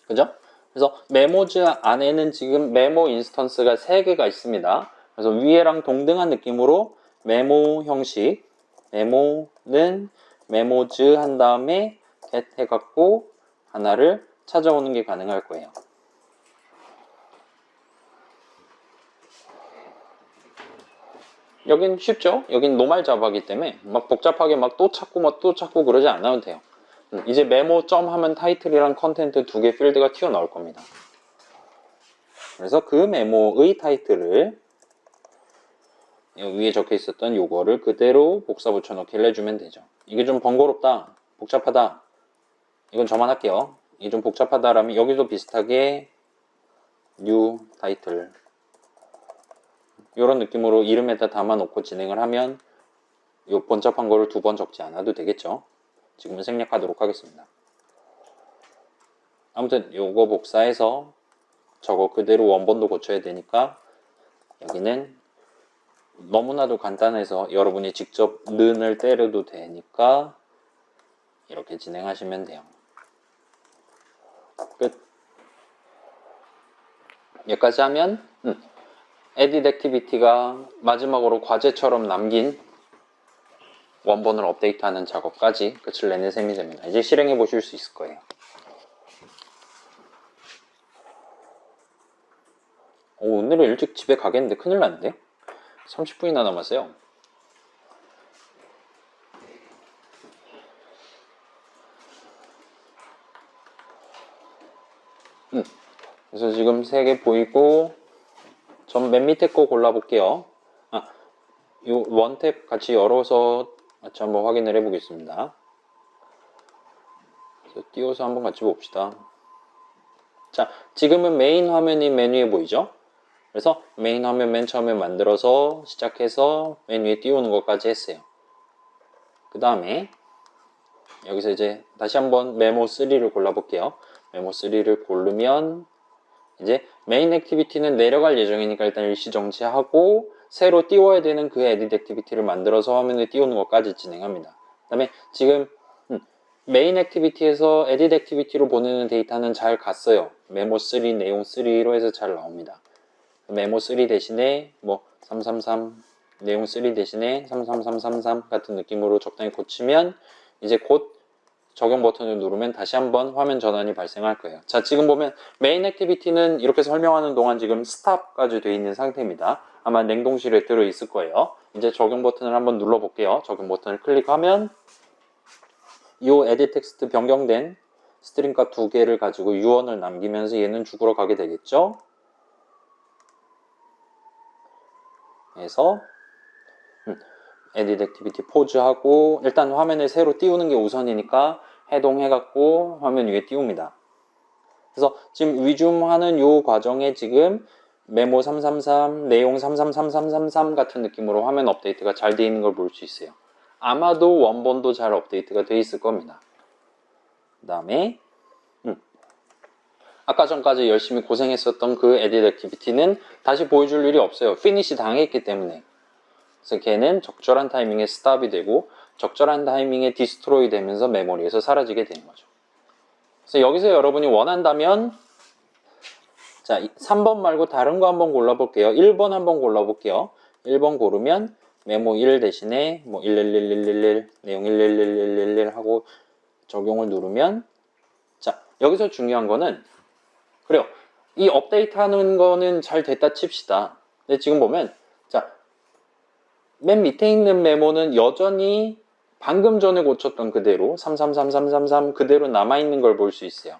그죠? 그래서 메모즈 안에는 지금 메모 인스턴스가 3개가 있습니다. 그래서 위에랑 동등한 느낌으로 메모 형식, 메모는 메모즈 한 다음에 get 해갖고 하나를 찾아오는 게 가능할 거예요. 여긴 쉽죠? 여긴 노말 자바기 때문에 막 복잡하게 막 또 찾고 막 또 찾고 그러지 않아도 돼요. 이제 메모 점 하면 타이틀이랑 컨텐트 2개 필드가 튀어나올 겁니다. 그래서 그 메모의 타이틀을 위에 적혀 있었던 요거를 그대로 복사 붙여넣기를 해주면 되죠. 이게 좀 번거롭다, 복잡하다, 이건 저만 할게요. 이게 좀 복잡하다라면 여기도 비슷하게 new 타이틀 이런 느낌으로 이름에다 담아놓고 진행을 하면 요 번잡한 거를 2번 적지 않아도 되겠죠. 지금은 생략하도록 하겠습니다. 아무튼 요거 복사해서 저거 그대로 원본도 고쳐야 되니까 여기는 너무나도 간단해서 여러분이 직접 는을 때려도 되니까 이렇게 진행하시면 돼요. 끝. 여기까지 하면 edit activity가 마지막으로 과제처럼 남긴 원본을 업데이트하는 작업까지 끝을 내는 셈이 됩니다. 이제 실행해 보실 수 있을 거예요. 오늘은 일찍 집에 가겠는데 큰일 났는데? 30분이나 남았어요. 그래서 지금 3개 보이고 전 맨 밑에 거 골라볼게요. 요 원탭 같이 열어서 같이 한번 확인을 해보겠습니다. 그래서 띄워서 한번 같이 봅시다. 자, 지금은 메인 화면이 메뉴에 보이죠? 그래서 메인 화면 맨 처음에 만들어서 시작해서 메뉴에 띄우는 것까지 했어요. 그 다음에 여기서 이제 다시 한번 메모 3를 골라볼게요. 메모 3를 고르면 이제 메인 액티비티는 내려갈 예정이니까 일단 일시 정지하고 새로 띄워야 되는 그 에딧 액티비티를 만들어서 화면에 띄우는 것까지 진행합니다. 그 다음에 지금 메인 액티비티에서 에딧 액티비티로 보내는 데이터는 잘 갔어요. 메모 3, 내용 3로 해서 잘 나옵니다. 메모 3 대신에 뭐 333, 내용 3 대신에 33333 같은 느낌으로 적당히 고치면 이제 곧 적용 버튼을 누르면 다시 한번 화면 전환이 발생할 거예요. 자, 지금 보면 메인 액티비티는 이렇게 설명하는 동안 지금 스탑까지 되어 있는 상태입니다. 아마 냉동실에 들어 있을 거예요. 이제 적용 버튼을 한번 눌러 볼게요. 적용 버튼을 클릭하면 이 에딧 텍스트 변경된 스트링값 2개를 가지고 유언을 남기면서 얘는 죽으러 가게 되겠죠. 그래서 edit activity 포즈하고 일단 화면을 새로 띄우는 게 우선이니까 해동해갖고 화면 위에 띄웁니다. 그래서 지금 위줌하는 요 과정에 지금 메모 333, 내용 333333 같은 느낌으로 화면 업데이트가 잘 되어 있는 걸 볼 수 있어요. 아마도 원본도 잘 업데이트가 되어 있을 겁니다. 그 다음에 아까 전까지 열심히 고생했었던 그 edit activity는 다시 보여줄 일이 없어요. finish 당했기 때문에. 그래서 걔는 적절한 타이밍에 스탑이 되고 적절한 타이밍에 디스트로이 되면서 메모리에서 사라지게 되는 거죠. 그래서 여기서 여러분이 원한다면 자 3번 말고 다른 거 한번 골라볼게요. 1번 한번 골라볼게요. 1번 고르면 메모 1 대신에 뭐 11111 내용 11111 하고 적용을 누르면 자 여기서 중요한 거는 그래요. 이 업데이트 하는 거는 잘 됐다 칩시다. 근데 지금 보면 자 맨 밑에 있는 메모는 여전히 방금 전에 고쳤던 그대로 333333 그대로 남아있는 걸 볼 수 있어요.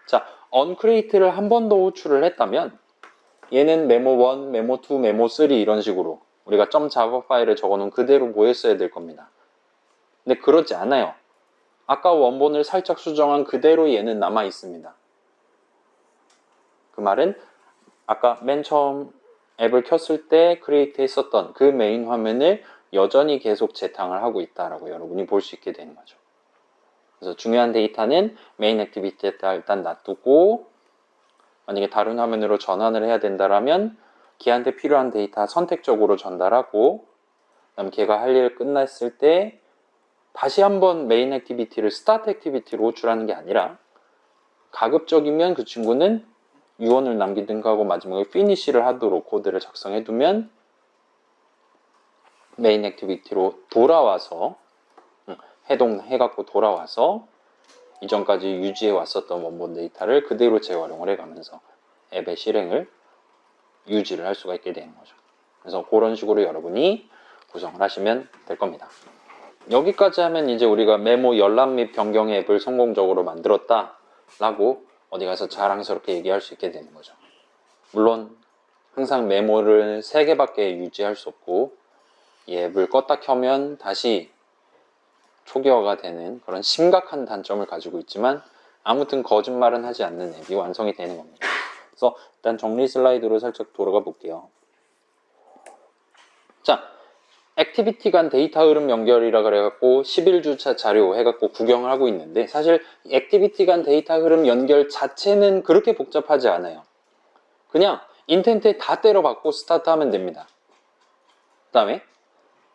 자, 언크리에이트를 한 번 더 호출을 했다면 얘는 메모 1, 메모 2, 메모 3 이런 식으로 우리가 .java 파일에 적어놓은 그대로 보였어야 될 겁니다. 근데 그렇지 않아요. 아까 원본을 살짝 수정한 그대로 얘는 남아있습니다. 그 말은 아까 맨 처음 앱을 켰을 때 크리에이트 했었던 그 메인 화면을 여전히 계속 재탕을 하고 있다라고 여러분이 볼 수 있게 되는 거죠. 그래서 중요한 데이터는 메인 액티비티에다 일단 놔두고 만약에 다른 화면으로 전환을 해야 된다라면 걔한테 필요한 데이터 선택적으로 전달하고 그다음 걔가 할 일 끝났을 때 다시 한번 메인 액티비티를 스타트 액티비티로 호출하는 게 아니라 가급적이면 그 친구는 유언을 남기든가 하고 마지막에 피니시를 하도록 코드를 작성해 두면 메인 액티비티로 돌아와서 해동해갖고 돌아와서 이전까지 유지해 왔었던 원본 데이터를 그대로 재활용을 해가면서 앱의 실행을 유지를 할 수가 있게 되는 거죠. 그래서 그런 식으로 여러분이 구성을 하시면 될 겁니다. 여기까지 하면 이제 우리가 메모 열람 및 변경 앱을 성공적으로 만들었다 라고 어디 가서 자랑스럽게 얘기할 수 있게 되는 거죠. 물론 항상 메모를 3개밖에 유지할 수 없고 이 앱을 껐다 켜면 다시 초기화가 되는 그런 심각한 단점을 가지고 있지만 아무튼 거짓말은 하지 않는 앱이 완성이 되는 겁니다. 그래서 일단 정리 슬라이드로 살짝 돌아가 볼게요. 자, 액티비티 간 데이터 흐름 연결이라 그래갖고 11주차 자료 해갖고 구경을 하고 있는데 사실 액티비티 간 데이터 흐름 연결 자체는 그렇게 복잡하지 않아요. 그냥 인텐트에 다 때려박고 스타트하면 됩니다. 그 다음에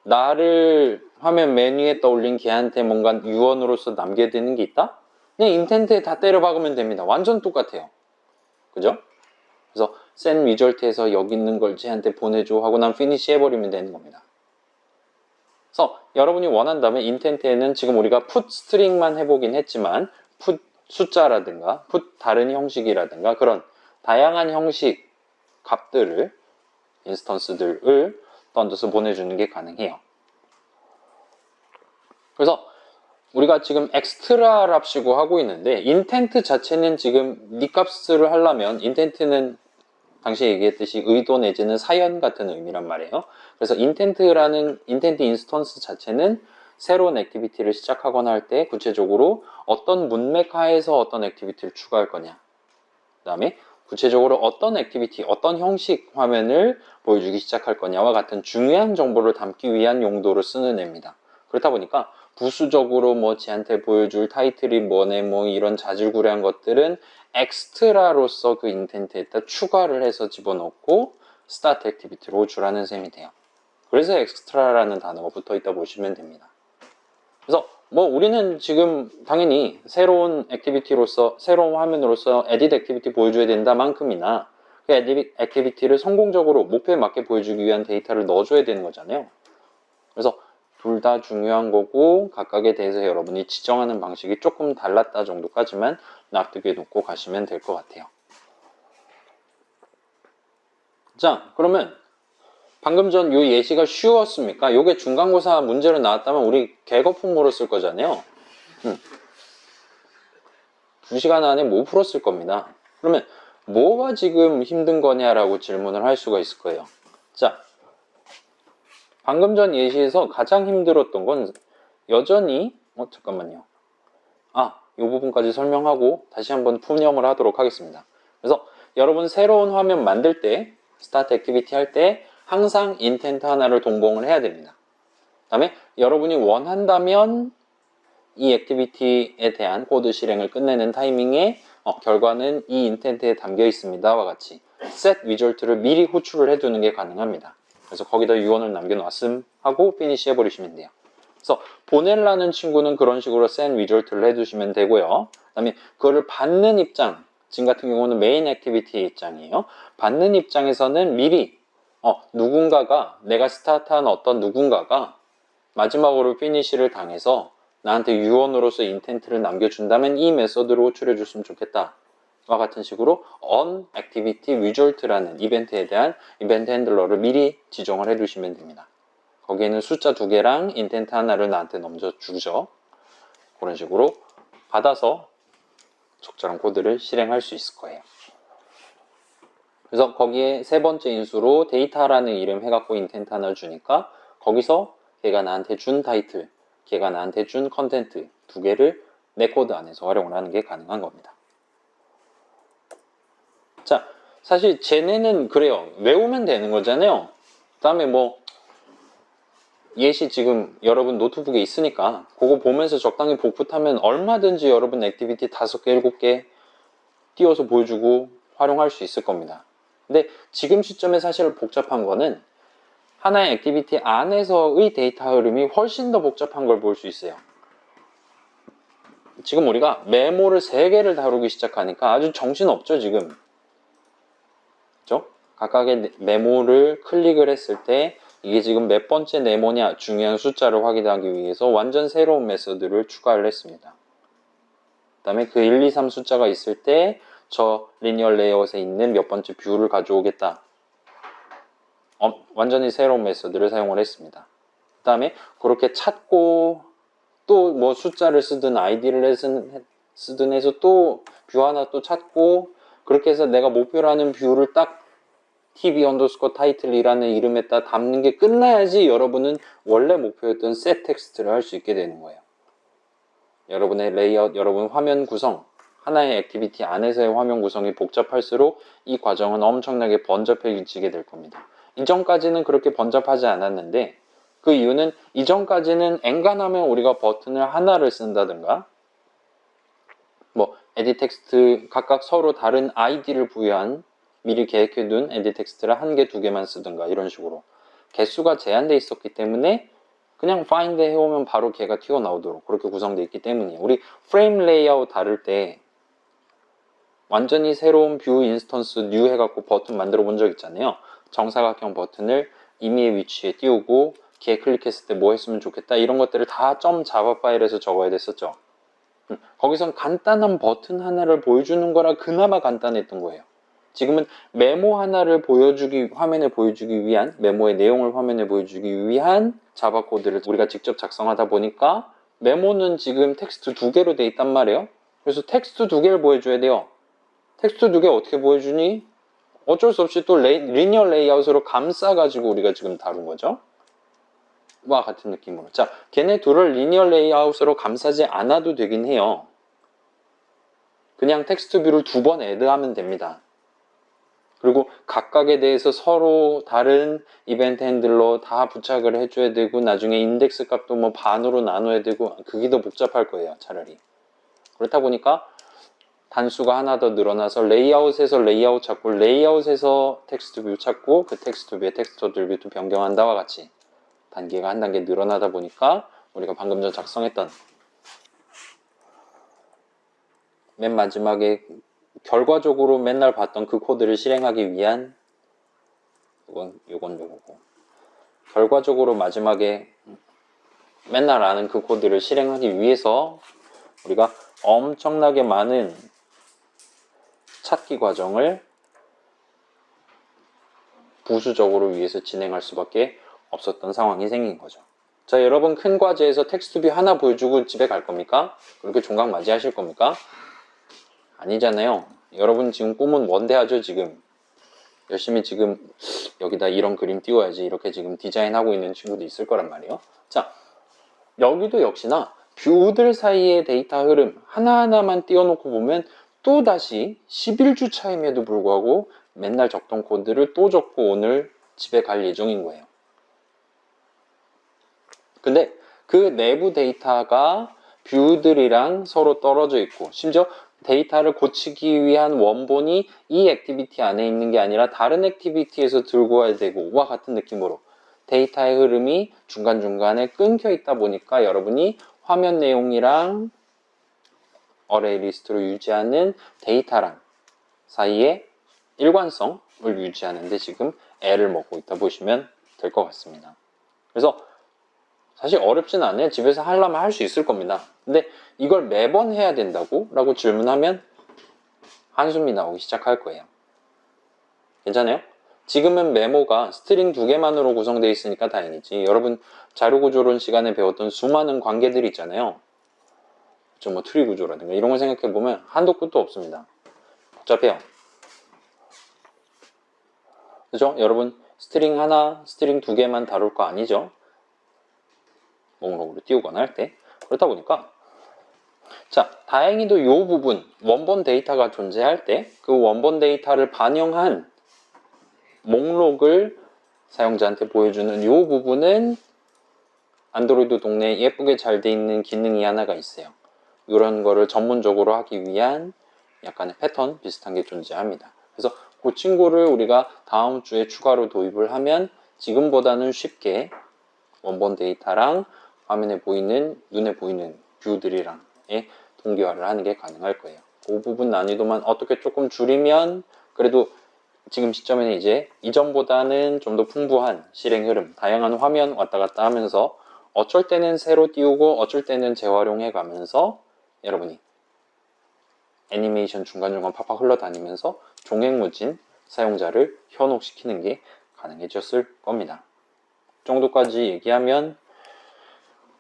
나를 화면 메뉴에 떠올린 걔한테 뭔가 유언으로서 남겨야 되는 게 있다? 그냥 인텐트에 다 때려박으면 됩니다. 완전 똑같아요. 그죠? 그래서 send result에서 여기 있는 걸 쟤한테 보내줘 하고 난 finish 해버리면 되는 겁니다. 그래서 여러분이 원한다면 인텐트에는 지금 우리가 put string만 해보긴 했지만 put 숫자라든가 put 다른 형식이라든가 그런 다양한 형식 값들을 인스턴스들을 던져서 보내주는 게 가능해요. 그래서 우리가 지금 엑스트라랍시고 하고 있는데 인텐트 자체는 지금 네 값을 하려면 인텐트는 당시 얘기했듯이 의도 내지는 사연 같은 의미란 말이에요. 그래서 인텐트 인스턴스 자체는 새로운 액티비티를 시작하거나 할 때 구체적으로 어떤 문맥 하에서 어떤 액티비티를 추가할 거냐, 그 다음에 구체적으로 어떤 액티비티, 어떤 형식 화면을 보여주기 시작할 거냐와 같은 중요한 정보를 담기 위한 용도로 쓰는 앱입니다. 그렇다 보니까 부수적으로 뭐 쟤한테 보여줄 타이틀이 뭐네 뭐 이런 자질구레한 것들은 엑스트라로서 그 인텐트에다 추가를 해서 집어넣고 스타트 액티비티로 호출하는 셈이 돼요. 그래서 엑스트라라는 단어가 붙어 있다 보시면 됩니다. 그래서 뭐 우리는 지금 당연히 새로운 액티비티로서 새로운 화면으로서 에딧 액티비티 보여줘야 된다만큼이나 그 에딧 액티비티를 성공적으로 목표에 맞게 보여주기 위한 데이터를 넣어줘야 되는 거잖아요. 그래서 둘 다 중요한 거고 각각에 대해서 여러분이 지정하는 방식이 조금 달랐다 정도까지만 납득해 놓고 가시면 될 것 같아요. 자, 그러면 방금 전 요 예시가 쉬웠습니까? 요게 중간고사 문제로 나왔다면 우리 개거품 물었을 거잖아요. 2시간 안에 못 풀었을 겁니다. 그러면 뭐가 지금 힘든 거냐라고 질문을 할 수가 있을 거예요. 자, 방금 전 예시에서 가장 힘들었던 건 여전히 잠깐만요. 이 부분까지 설명하고 다시 한번 푸념을 하도록 하겠습니다. 그래서 여러분 새로운 화면 만들 때, 스타트 액티비티 할 때 항상 인텐트 하나를 동봉을 해야 됩니다. 그 다음에 여러분이 원한다면 이 액티비티에 대한 코드 실행을 끝내는 타이밍에 결과는 이 인텐트에 담겨 있습니다와 같이 set result를 미리 호출을 해두는 게 가능합니다. 그래서 거기다 유언을 남겨놨음 하고 피니시 해버리시면 돼요. 그래서 보낼라는 친구는 그런 식으로 set result를 해두시면 되고요. 그 다음에 그거를 받는 입장, 지금 같은 경우는 메인 액티비티의 입장이에요. 받는 입장에서는 미리 누군가가, 내가 스타트한 어떤 누군가가 마지막으로 피니시를 당해서 나한테 유언으로서 인텐트를 남겨준다면 이 메서드로 호출해 줬으면 좋겠다 와 같은 식으로 on activity result라는 이벤트에 대한 이벤트 핸들러를 미리 지정을 해 두시면 됩니다. 거기에는 숫자 2개랑 인텐트 하나를 나한테 넘겨주죠. 그런 식으로 받아서 적절한 코드를 실행할 수 있을 거예요. 그래서 거기에 세 번째 인수로 데이터라는 이름 해갖고 인텐트 하나 주니까 거기서 걔가 나한테 준 타이틀, 걔가 나한테 준 컨텐트 2개를 내 코드 안에서 활용을 하는 게 가능한 겁니다. 자, 사실 쟤네는 그래요. 외우면 되는 거잖아요. 그 다음에 예시 지금 여러분 노트북에 있으니까 그거 보면서 적당히 복붙하면 얼마든지 여러분 액티비티 5개, 7개 띄워서 보여주고 활용할 수 있을 겁니다. 근데 지금 시점에 사실 복잡한 거는 하나의 액티비티 안에서의 데이터 흐름이 훨씬 더 복잡한 걸 볼 수 있어요. 지금 우리가 메모를 3개를 다루기 시작하니까 아주 정신없죠, 지금. 그죠? 각각의 메모를 클릭을 했을 때 이게 지금 몇 번째 네모냐 중요한 숫자를 확인하기 위해서 완전 새로운 메서드를 추가를 했습니다. 그 다음에 그 1, 2, 3 숫자가 있을 때 저 리니어 레이아웃에 있는 몇 번째 뷰를 가져오겠다. 완전히 새로운 메서드를 사용을 했습니다. 그 다음에 그렇게 찾고 또 숫자를 쓰든 아이디를 쓰든 해서 또 뷰 하나 또 찾고 그렇게 해서 내가 목표로 하는 뷰를 딱 tv 언더스코어 타이틀이라는 이름에다 담는 게 끝나야지 여러분은 원래 목표였던 셋 텍스트를 할 수 있게 되는 거예요. 여러분의 레이아웃, 여러분 화면 구성, 하나의 액티비티 안에서의 화면 구성이 복잡할수록 이 과정은 엄청나게 번잡해지게 될 겁니다. 이전까지는 그렇게 번잡하지 않았는데 그 이유는 이전까지는 엔간하면 우리가 버튼을 하나를 쓴다든가 에디 텍스트 각각 서로 다른 아이디를 부여한 미리 계획해둔 에디 텍스트를 1개, 2개만 쓰든가 이런 식으로 개수가 제한되어 있었기 때문에 그냥 find 해오면 바로 걔가 튀어나오도록 그렇게 구성되어 있기 때문이에요. 우리 프레임 레이아웃 다룰 때 완전히 새로운 뷰 인스턴스 뉴 해갖고 버튼 만들어 본 적 있잖아요. 정사각형 버튼을 임의의 위치에 띄우고 걔 클릭했을 때 뭐 했으면 좋겠다 이런 것들을 다 .java 파일에서 적어야 됐었죠. 거기선 간단한 버튼 하나를 보여주는 거라 그나마 간단했던 거예요. 지금은 메모 하나를 화면에 보여주기 위한 메모의 내용을 화면에 보여주기 위한 자바 코드를 우리가 직접 작성하다 보니까 메모는 지금 텍스트 2개로 돼 있단 말이에요. 그래서 텍스트 2개를 보여줘야 돼요. 텍스트 2개 어떻게 보여주니? 어쩔 수 없이 또 리니어 레이아웃으로 감싸가지고 우리가 지금 다룬 거죠. 와 같은 느낌으로. 자, 걔네 둘을 리니어 레이아웃으로 감싸지 않아도 되긴 해요. 그냥 텍스트 뷰를 2번 애드하면 됩니다. 그리고 각각에 대해서 서로 다른 이벤트 핸들러 다 부착을 해줘야 되고 나중에 인덱스 값도 반으로 나눠야 되고 그게 더 복잡할 거예요, 차라리. 그렇다 보니까 단수가 하나 더 늘어나서 레이아웃에서 레이아웃 찾고 레이아웃에서 텍스트 뷰 찾고 그 텍스트 뷰에 텍스트 뷰도 변경한다와 같이 단계가 한 단계 늘어나다 보니까 우리가 방금 전 작성했던 맨 마지막에 결과적으로 맨날 봤던 그 코드를 실행하기 위한 요거고 결과적으로 마지막에 맨날 아는 그 코드를 실행하기 위해서 우리가 엄청나게 많은 찾기 과정을 부수적으로 위해서 진행할 수밖에 없었던 상황이 생긴 거죠. 자, 여러분 큰 과제에서 텍스트 뷰 하나 보여주고 집에 갈 겁니까? 그렇게 종각 맞이하실 겁니까? 아니잖아요. 여러분 지금 꿈은 원대하죠. 지금 열심히 지금 여기다 이런 그림 띄워야지 이렇게 지금 디자인하고 있는 친구도 있을 거란 말이에요. 자, 여기도 역시나 뷰들 사이의 데이터 흐름 하나하나만 띄워놓고 보면 또 다시 11주 차임에도 불구하고 맨날 적던 코드를 또 적고 오늘 집에 갈 예정인 거예요. 근데 그 내부 데이터가 뷰들이랑 서로 떨어져 있고 심지어 데이터를 고치기 위한 원본이 이 액티비티 안에 있는 게 아니라 다른 액티비티에서 들고 와야 되고 와 같은 느낌으로 데이터의 흐름이 중간중간에 끊겨 있다 보니까 여러분이 화면 내용이랑 어레이 리스트로 유지하는 데이터랑 사이에 일관성을 유지하는데 지금 애를 먹고 있다 보시면 될 것 같습니다. 그래서 사실 어렵진 않아요. 집에서 하려면 할 수 있을 겁니다. 근데 이걸 매번 해야 된다고? 라고 질문하면 한숨이 나오기 시작할 거예요. 괜찮아요? 지금은 메모가 스트링 2개만으로 구성되어 있으니까 다행이지. 여러분 자료구조론 시간에 배웠던 수많은 관계들이 있잖아요. 뭐 트리 구조라든가 이런 걸 생각해 보면 한도 끝도 없습니다. 복잡해요. 그죠? 여러분 스트링 하나, 스트링 2개만 다룰 거 아니죠? 목록으로 띄우거나 할 때. 그렇다 보니까 자, 다행히도 이 부분 원본 데이터가 존재할 때 그 원본 데이터를 반영한 목록을 사용자한테 보여주는 이 부분은 안드로이드 동네에 예쁘게 잘 돼 있는 기능이 하나가 있어요. 이런 거를 전문적으로 하기 위한 약간의 패턴 비슷한 게 존재합니다. 그래서 그 친구를 우리가 다음 주에 추가로 도입을 하면 지금보다는 쉽게 원본 데이터랑 화면에 보이는 눈에 보이는 뷰들이랑의 동기화를 하는 게 가능할 거예요. 그 부분 난이도만 어떻게 조금 줄이면 그래도 지금 시점에는 이제 이전보다는 좀 더 풍부한 실행 흐름, 다양한 화면 왔다 갔다 하면서 어쩔 때는 새로 띄우고 어쩔 때는 재활용해 가면서 여러분이 애니메이션 중간중간 팍팍 흘러다니면서 종횡무진 사용자를 현혹시키는 게 가능해졌을 겁니다. 그 정도까지 얘기하면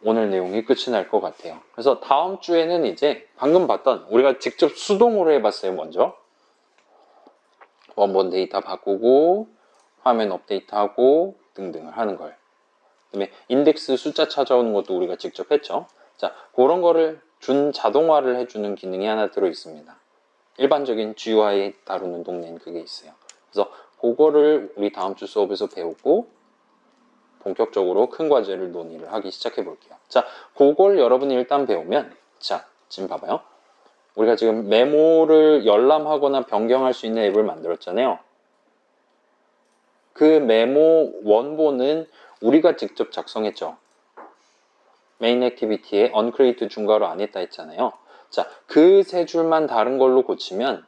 오늘 내용이 끝이 날 것 같아요. 그래서 다음 주에는 이제 방금 봤던 우리가 직접 수동으로 해봤어요. 먼저 원본 데이터 바꾸고 화면 업데이트하고 등등을 하는 걸. 그다음에 인덱스 숫자 찾아오는 것도 우리가 직접 했죠. 자, 그런 거를 준 자동화를 해주는 기능이 하나 들어 있습니다. 일반적인 GUI 다루는 동네는 그게 있어요. 그래서 그거를 우리 다음 주 수업에서 배우고 본격적으로 큰 과제를 논의를 하기 시작해 볼게요. 자, 그걸 여러분이 일단 배우면 자, 지금 봐봐요. 우리가 지금 메모를 열람하거나 변경할 수 있는 앱을 만들었잖아요. 그 메모 원본은 우리가 직접 작성했죠. 메인 액티비티에 uncreate 중괄호 안 했다 했잖아요. 자, 그 세 줄만 다른 걸로 고치면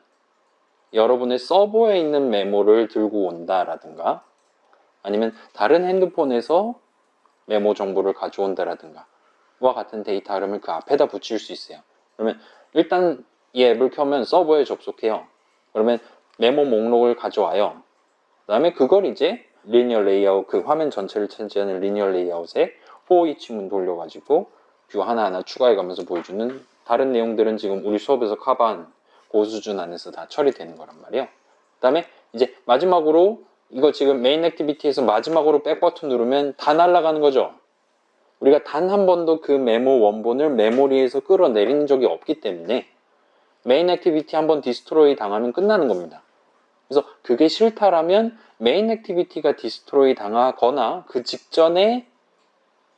여러분의 서버에 있는 메모를 들고 온다라든가 아니면 다른 핸드폰에서 메모 정보를 가져온다라든가 와 같은 데이터 흐름을 그 앞에다 붙일 수 있어요. 그러면 일단 이 앱을 켜면 서버에 접속해요. 그러면 메모 목록을 가져와요. 그 다음에 그걸 이제 리니어 레이아웃, 그 화면 전체를 차지하는 리니어 레이아웃에 for each 문 돌려가지고 뷰 하나하나 추가해가면서 보여주는 다른 내용들은 지금 우리 수업에서 커버한 그 수준 안에서 다 처리되는 거란 말이에요. 그 다음에 이제 마지막으로 이거 지금 메인 액티비티에서 마지막으로 백 버튼 누르면 다 날아가는 거죠. 우리가 단 한 번도 그 메모 원본을 메모리에서 끌어내린 적이 없기 때문에 메인 액티비티 한번 디스트로이 당하면 끝나는 겁니다. 그래서 그게 싫다라면 메인 액티비티가 디스트로이 당하거나 그 직전에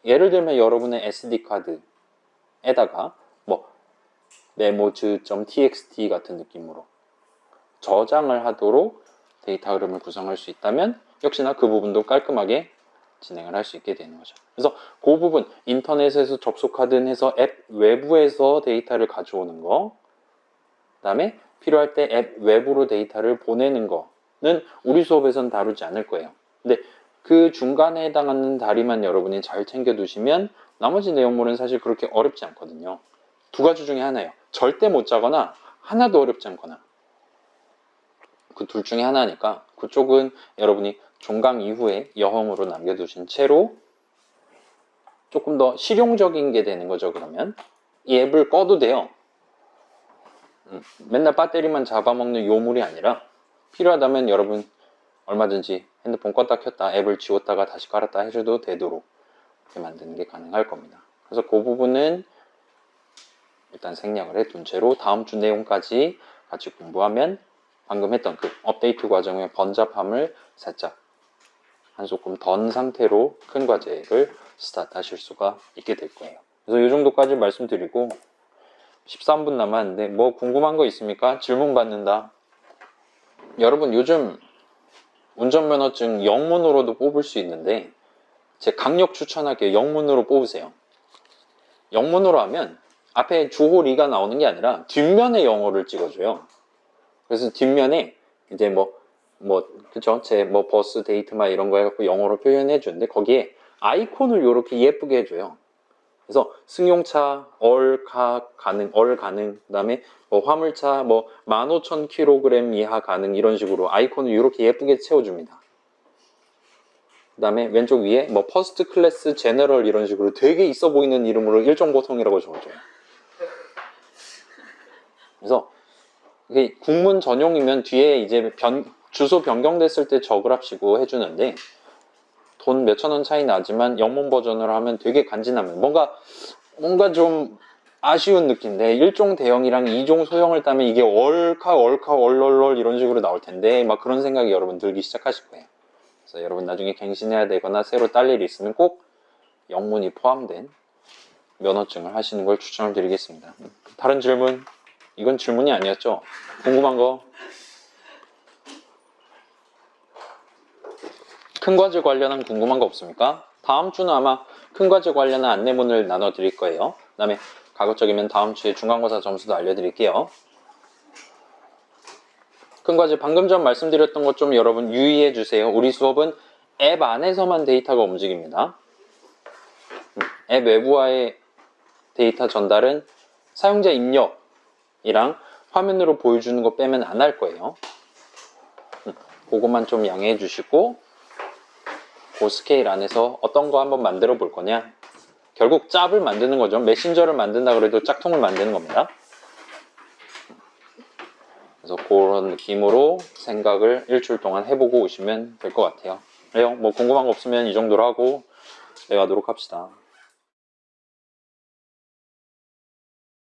예를 들면 여러분의 SD카드에다가 뭐 memoz.txt 같은 느낌으로 저장을 하도록 데이터 흐름을 구성할 수 있다면 역시나 그 부분도 깔끔하게 진행을 할 수 있게 되는 거죠. 그래서 그 부분 인터넷에서 접속하든 해서 앱 외부에서 데이터를 가져오는 거, 그 다음에 필요할 때 앱 외부로 데이터를 보내는 거는 우리 수업에서는 다루지 않을 거예요. 근데 그 중간에 해당하는 다리만 여러분이 잘 챙겨두시면 나머지 내용물은 사실 그렇게 어렵지 않거든요. 두 가지 중에 하나예요. 절대 못 짜거나 하나도 어렵지 않거나 그 둘 중에 하나니까 그쪽은 여러분이 종강 이후에 여형으로 남겨두신 채로 조금 더 실용적인 게 되는 거죠. 그러면 이 앱을 꺼도 돼요. 맨날 배터리만 잡아먹는 요물이 아니라 필요하다면 여러분 얼마든지 핸드폰 껐다 켰다 앱을 지웠다가 다시 깔았다 해줘도 되도록 이렇게 만드는 게 가능할 겁니다. 그래서 그 부분은 일단 생략을 해둔 채로 다음 주 내용까지 같이 공부하면 방금 했던 그 업데이트 과정의 번잡함을 살짝 한 소끔 던 상태로 큰 과제를 스타트 하실 수가 있게 될 거예요. 그래서 이 정도까지 말씀드리고 13분 남았는데 뭐 궁금한 거 있습니까? 질문 받는다. 여러분 요즘 운전면허증 영문으로도 뽑을 수 있는데 제 강력 추천할게요. 영문으로 뽑으세요. 영문으로 하면 앞에 주호 리가 나오는 게 아니라 뒷면에 영어를 찍어줘요. 그래서 뒷면에 이제 그쵸? 제 버스 데이트마 이런 거 해갖고 영어로 표현해 주는데 거기에 아이콘을 이렇게 예쁘게 해줘요. 그래서 승용차, 얼 가능, 그 다음에 화물차 15,000kg 이하 가능 이런 식으로 아이콘을 이렇게 예쁘게 채워줍니다. 그 다음에 왼쪽 위에 퍼스트 클래스 제너럴 이런 식으로 되게 있어 보이는 이름으로 일종보통이라고 적어줘요. 그래서 이게 국문 전용이면 뒤에 이제 주소 변경됐을 때 적으랍시고 해주는데 돈 몇천 원 차이 나지만 영문 버전으로 하면 되게 간지나면 뭔가 좀 아쉬운 느낌인데 1종 대형이랑 2종 소형을 따면 이게 얼카 얼얼얼 이런 식으로 나올 텐데 막 그런 생각이 여러분 들기 시작하실 거예요. 그래서 여러분 나중에 갱신해야 되거나 새로 딸 일이 있으면 꼭 영문이 포함된 면허증을 하시는 걸 추천을 드리겠습니다. 다른 질문? 이건 질문이 아니었죠? 궁금한 거? 큰 과제 관련한 궁금한 거 없습니까? 다음 주는 아마 큰 과제 관련한 안내문을 나눠 드릴 거예요. 그 다음에 가급적이면 다음 주에 중간고사 점수도 알려드릴게요. 큰 과제 방금 전 말씀드렸던 것 좀 여러분 유의해 주세요. 우리 수업은 앱 안에서만 데이터가 움직입니다. 앱 외부와의 데이터 전달은 사용자 입력이랑 화면으로 보여주는 거 빼면 안 할 거예요. 그것만 좀 양해해 주시고 그 스케일 안에서 어떤 거 한번 만들어 볼 거냐? 결국 짭을 만드는 거죠. 메신저를 만든다 그래도 짝퉁을 만드는 겁니다. 그래서 그런 느낌으로 생각을 일주일 동안 해보고 오시면 될 것 같아요. 그래요? 궁금한 거 없으면 이 정도로 하고 내가도록 합시다.